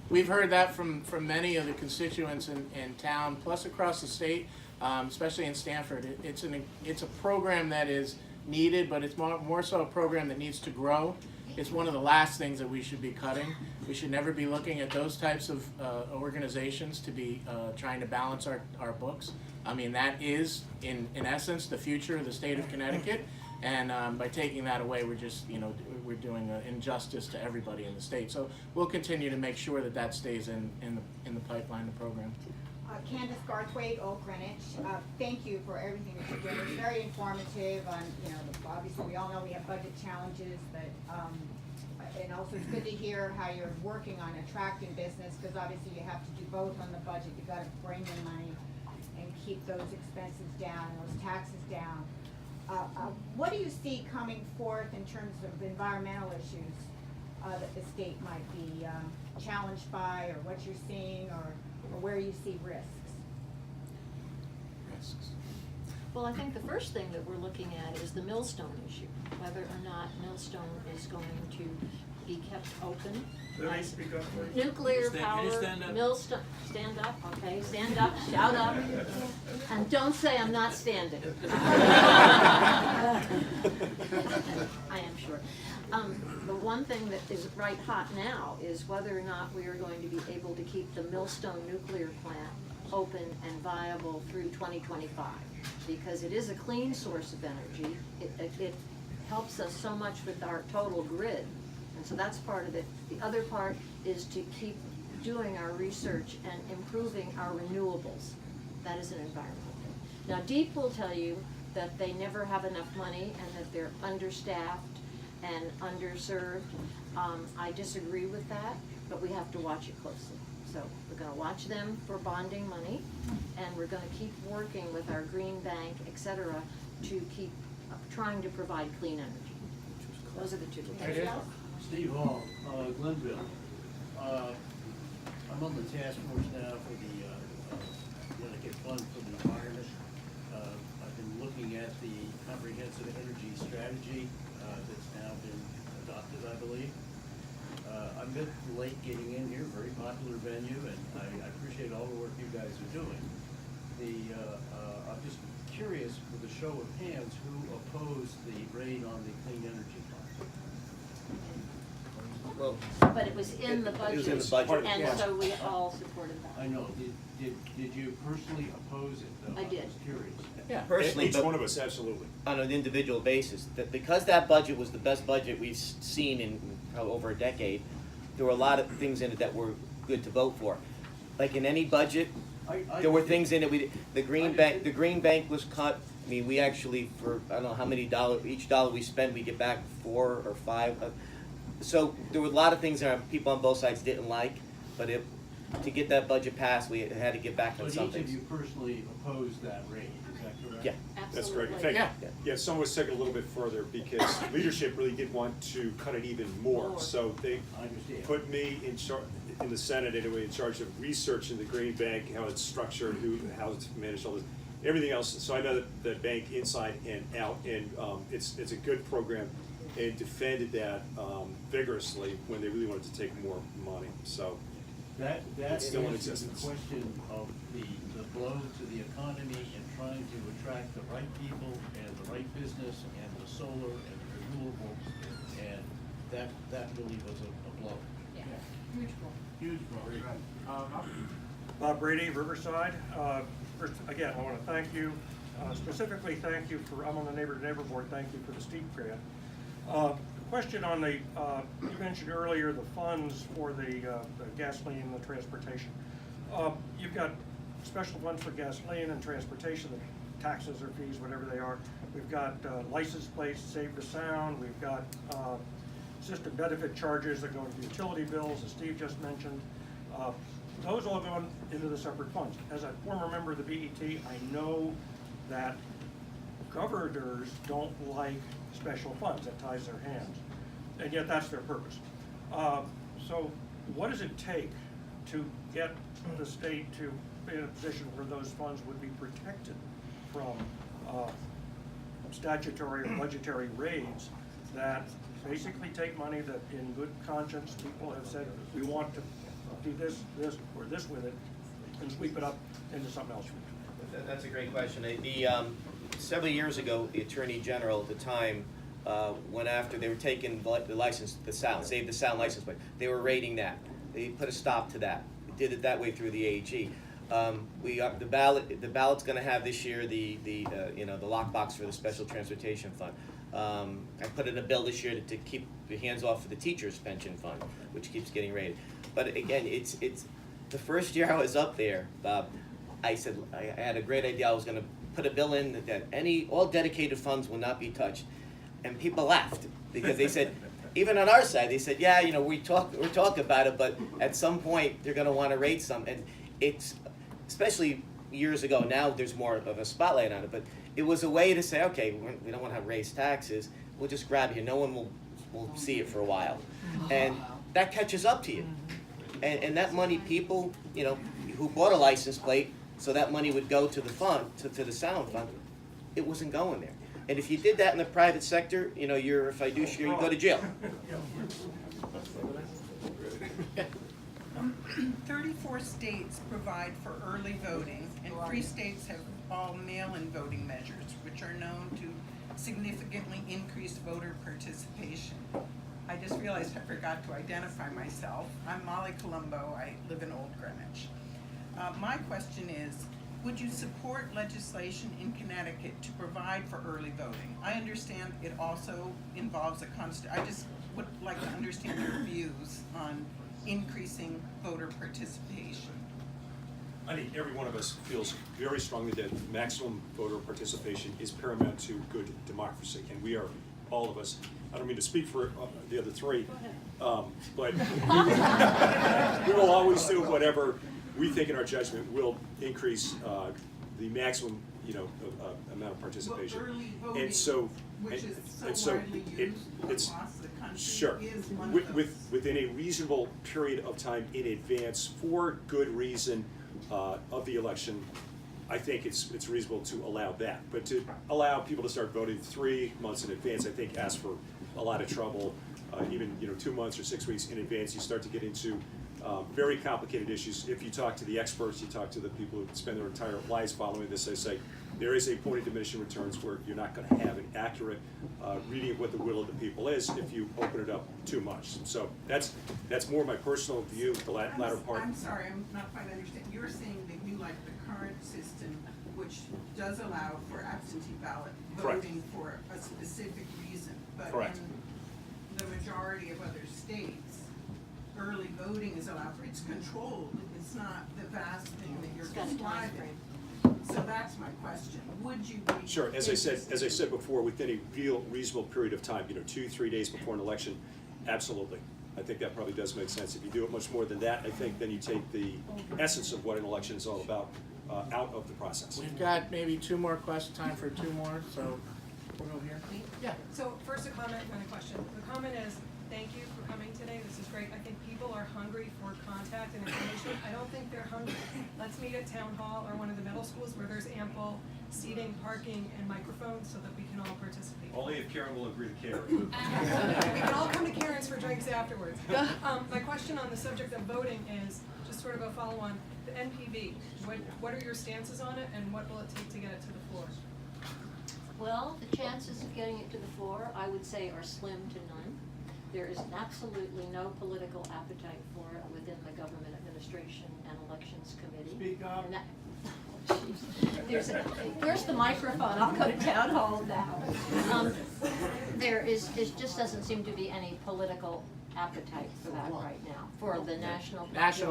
Speaker 1: we've heard that from many of the constituents in town, plus across the state, especially in Stanford. It's a program that is needed, but it's more so a program that needs to grow. It's one of the last things that we should be cutting. We should never be looking at those types of organizations to be trying to balance our books. I mean, that is, in essence, the future of the state of Connecticut. And by taking that away, we're just, we're doing an injustice to everybody in the state. So we'll continue to make sure that stays in the pipeline, the program.
Speaker 17: Candace Garthwaite, Old Greenwich. Thank you for everything that you're doing. It's very informative on, obviously we all know we have budget challenges, but, and also it's good to hear how you're working on attracting business, because obviously you have to do both on the budget. You've got to bring in money and keep those expenses down and those taxes down. What do you see coming forth in terms of environmental issues that the state might be challenged by, or what you're seeing, or where you see risks?
Speaker 3: Well, I think the first thing that we're looking at is the millstone issue, whether or not millstone is going to be kept open. Nuclear power, millstone, stand up, okay, stand up, shout up, and don't say I'm not standing. I am sure. The one thing that is right hot now is whether or not we are going to be able to keep the Millstone nuclear plant open and viable through 2025, because it is a clean source of energy. It helps us so much with our total grid, and so that's part of it. The other part is to keep doing our research and improving our renewables. That is an environmental thing. Now, Deep will tell you that they never have enough money and that they're understaffed and underserved. I disagree with that, but we have to watch it closely. So we're gonna watch them for bonding money, and we're gonna keep working with our green bank, et cetera, to keep trying to provide clean energy. Those are the two things.
Speaker 18: Steve Hall, Glenville. I'm on the task force now for the Connecticut Fund for the Environment. I've been looking at the comprehensive energy strategy that's now been adopted, I believe. I'm a bit late getting in here, very popular venue, and I appreciate all the work you guys are doing. I'm just curious, with a show of hands, who opposed the raid on the clean energy fund?
Speaker 4: Well,
Speaker 3: But it was in the budget.
Speaker 4: It was in the budget.
Speaker 3: And
Speaker 4: Yeah.
Speaker 3: so we all supported that.
Speaker 18: I know, did you personally oppose it, though?
Speaker 3: I did.
Speaker 18: was curious.
Speaker 4: Yeah, personally,
Speaker 2: Each
Speaker 4: but
Speaker 2: one of us, absolutely.
Speaker 4: on an individual basis, that because that budget was the best budget we've seen in probably over a decade, there were a lot of things in it that were good to vote for. Like in any budget, there were things in it. The green bank was cut. I mean, we actually, for I don't know how many each dollar we spend, we get back 4 or 5. So there were a lot of things that people on both sides didn't like, but to get that budget passed, we had to get back on
Speaker 18: But
Speaker 4: something.
Speaker 18: each of you personally opposed that raid, is that correct?
Speaker 4: Yeah.
Speaker 2: That's correct. In
Speaker 3: Absolutely.
Speaker 2: fact, yeah, some was taken a little bit further because leadership really did want to cut it even more. So they
Speaker 18: I understand.
Speaker 2: put me in charge, in the Senate anyway, in charge of researching the Green Bank, how it's structured, how it's managed, all this, everything else. So I know the bank inside and out, and it's a good program, and defended that vigorously when they really wanted to take more money. So
Speaker 18: That
Speaker 2: still in
Speaker 18: answers the
Speaker 2: existence.
Speaker 18: question of the blow to the economy and trying to attract the right people and the right business and the solar and the renewables, and that really was a blow.
Speaker 3: Yeah. Huge blow.
Speaker 18: Huge blow.
Speaker 19: Bob Brady, Riverside. First, again, I want to thank you, specifically thank you for, I'm on the neighbor-to-neighbor board, thank you for the steep grant. Question on the, you mentioned earlier the funds for the gasoline and the transportation. You've got special funds for gasoline and transportation, the taxes or fees, whatever they are. We've got license plates, save the sound. We've got system benefit charges that go into the utility bills, as Steve just mentioned. Those all go into the separate funds. As a former member of the BET, I know that governors don't like special funds. That ties their hands, and yet that's their purpose. So what does it take to get the state to be in a position where those funds would be protected from statutory or budgetary raids that basically take money that in good conscience people have said, we want to do this, or this with it, and sweep it up into something else?
Speaker 4: That's a great question. Several years ago, the Attorney General at the time went after, they were taking the license, the sound, save the sound license plate. They were raiding that. They put a stop to that. They did it that way through the AG. The ballot's going to have this year the lockbox for the Special Transportation Fund. I put in a bill this year to keep the hands off of the teachers' pension fund, which keeps getting raided. But again, it's the first year I was up there, Bob. I said I had a great idea. I was going to put a bill in that all dedicated funds will not be touched, and people laughed because they said, even on our side, they said, yeah, we're talking about it, but at some point they're going to want to raid some, and it's especially years ago. Now there's more of a spotlight on it, but it was a way to say, okay, we don't want to raise taxes. We'll just grab it here. No one will see it for a while, and that catches up to you. And that money, people, who bought a license plate, so that money would go to the fund, to the sound fund, it wasn't going there. And if you did that in the private sector, you're a fiduciary, you go to jail.
Speaker 20: 34 states provide for early voting, and 3 states have all mail-in voting measures, which are known to significantly increase voter participation. I just realized I forgot to identify myself. I'm Molly Colombo. I live in Old Greenwich. My question is, would you support legislation in Connecticut to provide for early voting? I understand it also involves I just would like to understand your views on increasing voter participation.
Speaker 2: I think every one of us feels very strongly that maximum voter participation is paramount to good democracy, and we are, all of us, I don't mean to speak for the other three, but we will always do whatever we think in our judgment will increase the maximum, amount of participation.
Speaker 20: Well, early voting,
Speaker 2: and so,
Speaker 20: which
Speaker 2: and,
Speaker 20: is
Speaker 2: and
Speaker 20: so
Speaker 2: so
Speaker 20: widely used
Speaker 2: it's
Speaker 20: across the country,
Speaker 2: sure
Speaker 20: is one of those.
Speaker 2: within a reasonable period of time in advance for good reason of the election. I think it's reasonable to allow that, but to allow people to start voting 3 months in advance, I think asks for a lot of trouble. Even 2 months or 6 weeks in advance, you start to get into very complicated issues. If you talk to the experts, you talk to the people who spend their entire lives following this, they say there is a point of diminishing returns where you're not going to have an accurate reading of what the will of the people is if you open it up too much. So that's more my personal view, the latter part.
Speaker 20: I'm sorry, I'm not quite understanding. You're saying that you like the current system, which does allow for absentee ballot
Speaker 2: Correct.
Speaker 20: voting for a specific reason. But
Speaker 2: Correct.
Speaker 20: in the majority of other states, early voting is allowed for, it's controlled. It's not the vast thing that you're
Speaker 3: It's got a time
Speaker 20: describing.
Speaker 3: frame.
Speaker 20: So that's my question. Would you be
Speaker 2: Sure, as I said before, within a reasonable period of time, 2-3 days before an election, absolutely. I think that probably does make sense. If you do it much more than that, I think then you take the essence of what an election is all about out of the process.
Speaker 1: We've got maybe time for two more, so we'll go here. Yeah.
Speaker 21: So first a comment and then a question. The comment is, thank you for coming today, this is great. I think people are hungry for contact and information. I don't think they're hungry. Let's meet at town hall or one of the middle schools where there's ample seating, parking, and microphones so that we can all participate.
Speaker 2: Only if Karen will agree to care.
Speaker 21: We can all come to Karen's for drinks afterwards. My question on the subject of voting is just sort of a follow-on. The NPV, what are your stances on it and what will it take to get it to the floor?
Speaker 3: Well, the chances of getting it to the floor, I would say, are slim to none. There is absolutely no political appetite for it within the Government Administration and Elections Committee.
Speaker 1: Speak up.
Speaker 3: Where's the microphone? I'll go to town hall now. It just doesn't seem to be any political appetite for that right now, for the national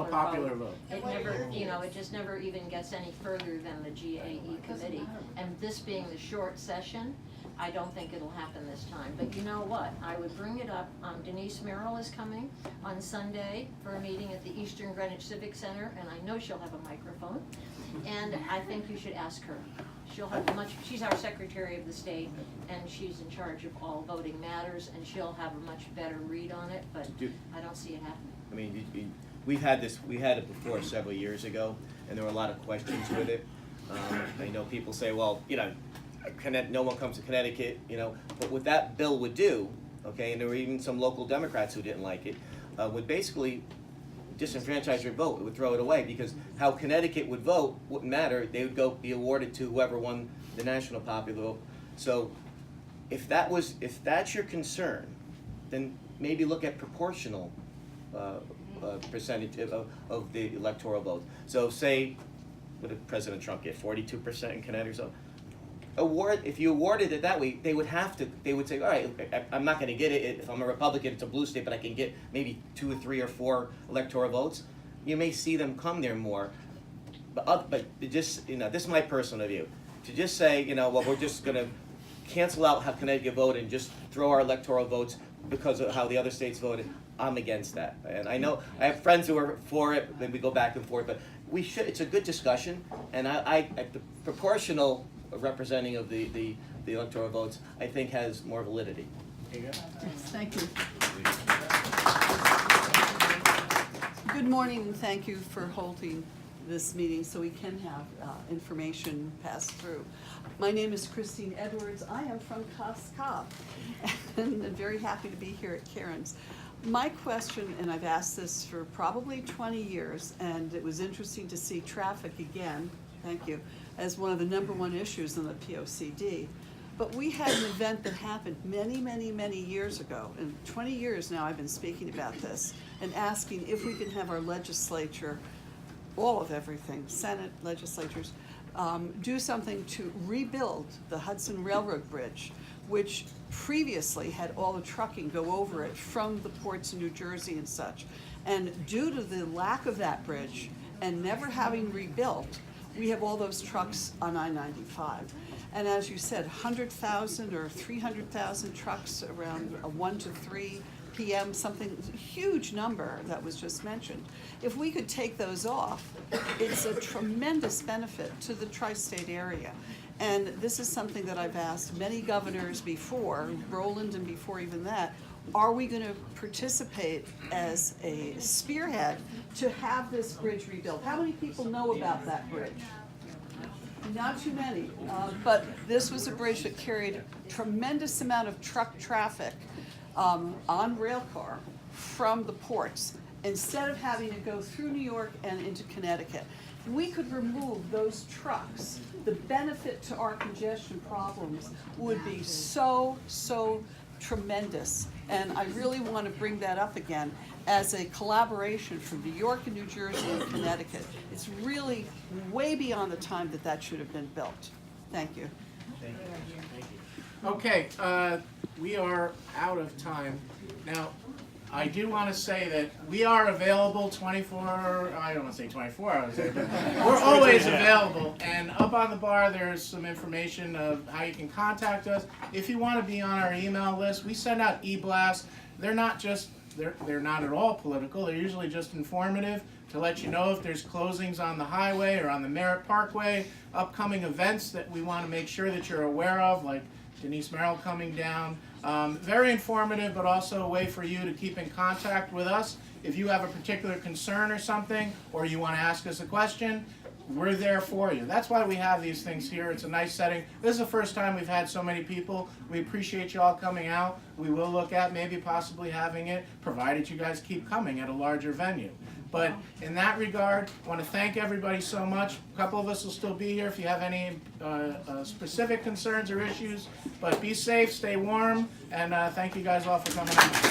Speaker 1: popular vote.
Speaker 3: It never, it just never even gets any further than the GAE committee. And this being the short session, I don't think it'll happen this time. But you know what? I would bring it up. Denise Merrill is coming on Sunday for a meeting at the Eastern Greenwich Civic Center, and I know she'll have a microphone. And I think you should ask her. She's our Secretary of the State, and she's in charge of all voting matters, and she'll have a much better read on it, but I don't see it happening.
Speaker 4: I mean, we had it before several years ago, and there were a lot of questions with it. I know people say, well, no one comes to Connecticut, but what that bill would do, okay, and there were even some local Democrats who didn't like it, would basically disenfranchise your vote. It would throw it away, because how Connecticut would vote wouldn't matter. They would be awarded to whoever won the national popular vote. So if that's your concern, then maybe look at proportional percentage of the electoral vote. So say, what did President Trump get, 42% in Connecticut? So if you awarded it that way, they would say, all right, I'm not going to get it. If I'm a Republican, it's a blue state, but I can get maybe 2 or 3 or 4 electoral votes. You may see them come there more. But just, this is my personal view. To just say, well, we're just going to cancel out how Connecticut voted and just throw our electoral votes because of how the other states voted, I'm against that. And I know I have friends who are for it, then we go back and forth, but it's a good discussion, and the proportional representing of the electoral votes, I think, has more validity.
Speaker 1: There you go.
Speaker 22: Thank you. Good morning, and thank you for holding this meeting so we can have information passed through. My name is Christine Edwards. I am from Cos Cobber, and I'm very happy to be here at Karen's. My question, and I've asked this for probably 20 years, and it was interesting to see traffic again, thank you, as one of the #1 issues in the POCD. But we had an event that happened many, many, many years ago, and 20 years now I've been speaking about this, and asking if we can have our legislature, all of everything, Senate, legislatures, do something to rebuild the Hudson Railroad Bridge, which previously had all the trucking go over it from the ports in New Jersey and such. And due to the lack of that bridge and never having rebuilt, we have all those trucks on I-95. And as you said, 100,000 or 300,000 trucks around 1 to 3 p.m., something, huge number that was just mentioned. If we could take those off, it's a tremendous benefit to the tri-state area. And this is something that I've asked many governors before, Roland and before even that, are we going to participate as a spearhead to have this bridge rebuilt? How many people know about that bridge? Not too many, but this was a bridge that carried tremendous amount of truck traffic on rail car from the ports, instead of having to go through New York and into Connecticut. If we could remove those trucks, the benefit to our congestion problems would be so tremendous. And I really want to bring that up again as a collaboration from New York and New Jersey and Connecticut. It's really way beyond the time that that should have been built. Thank you.
Speaker 18: Thank you. Thank you.
Speaker 1: Okay, we are out of time. Now, I do want to say that we are available 24, I don't want to say 24 hours a day, but we're always available. And up on the bar, there's some information of how you can contact us. If you want to be on our email list, we send out e-blasts. They're not at all political. They're usually just informative to let you know if there's closings on the highway or on the Merritt Parkway, upcoming events that we want to make sure that you're aware of, like Denise Merrill coming down. Very informative, but also a way for you to keep in contact with us. If you have a particular concern or something, or you want to ask us a question, we're there for you. That's why we have these things here. It's a nice setting. This is the first time we've had so many people. We appreciate you all coming out. We will look at maybe possibly having it, provided you guys keep coming at a larger venue. But in that regard, I want to thank everybody so much. A couple of us will still be here if you have any specific concerns or issues. But be safe, stay warm, and thank you guys all for coming out.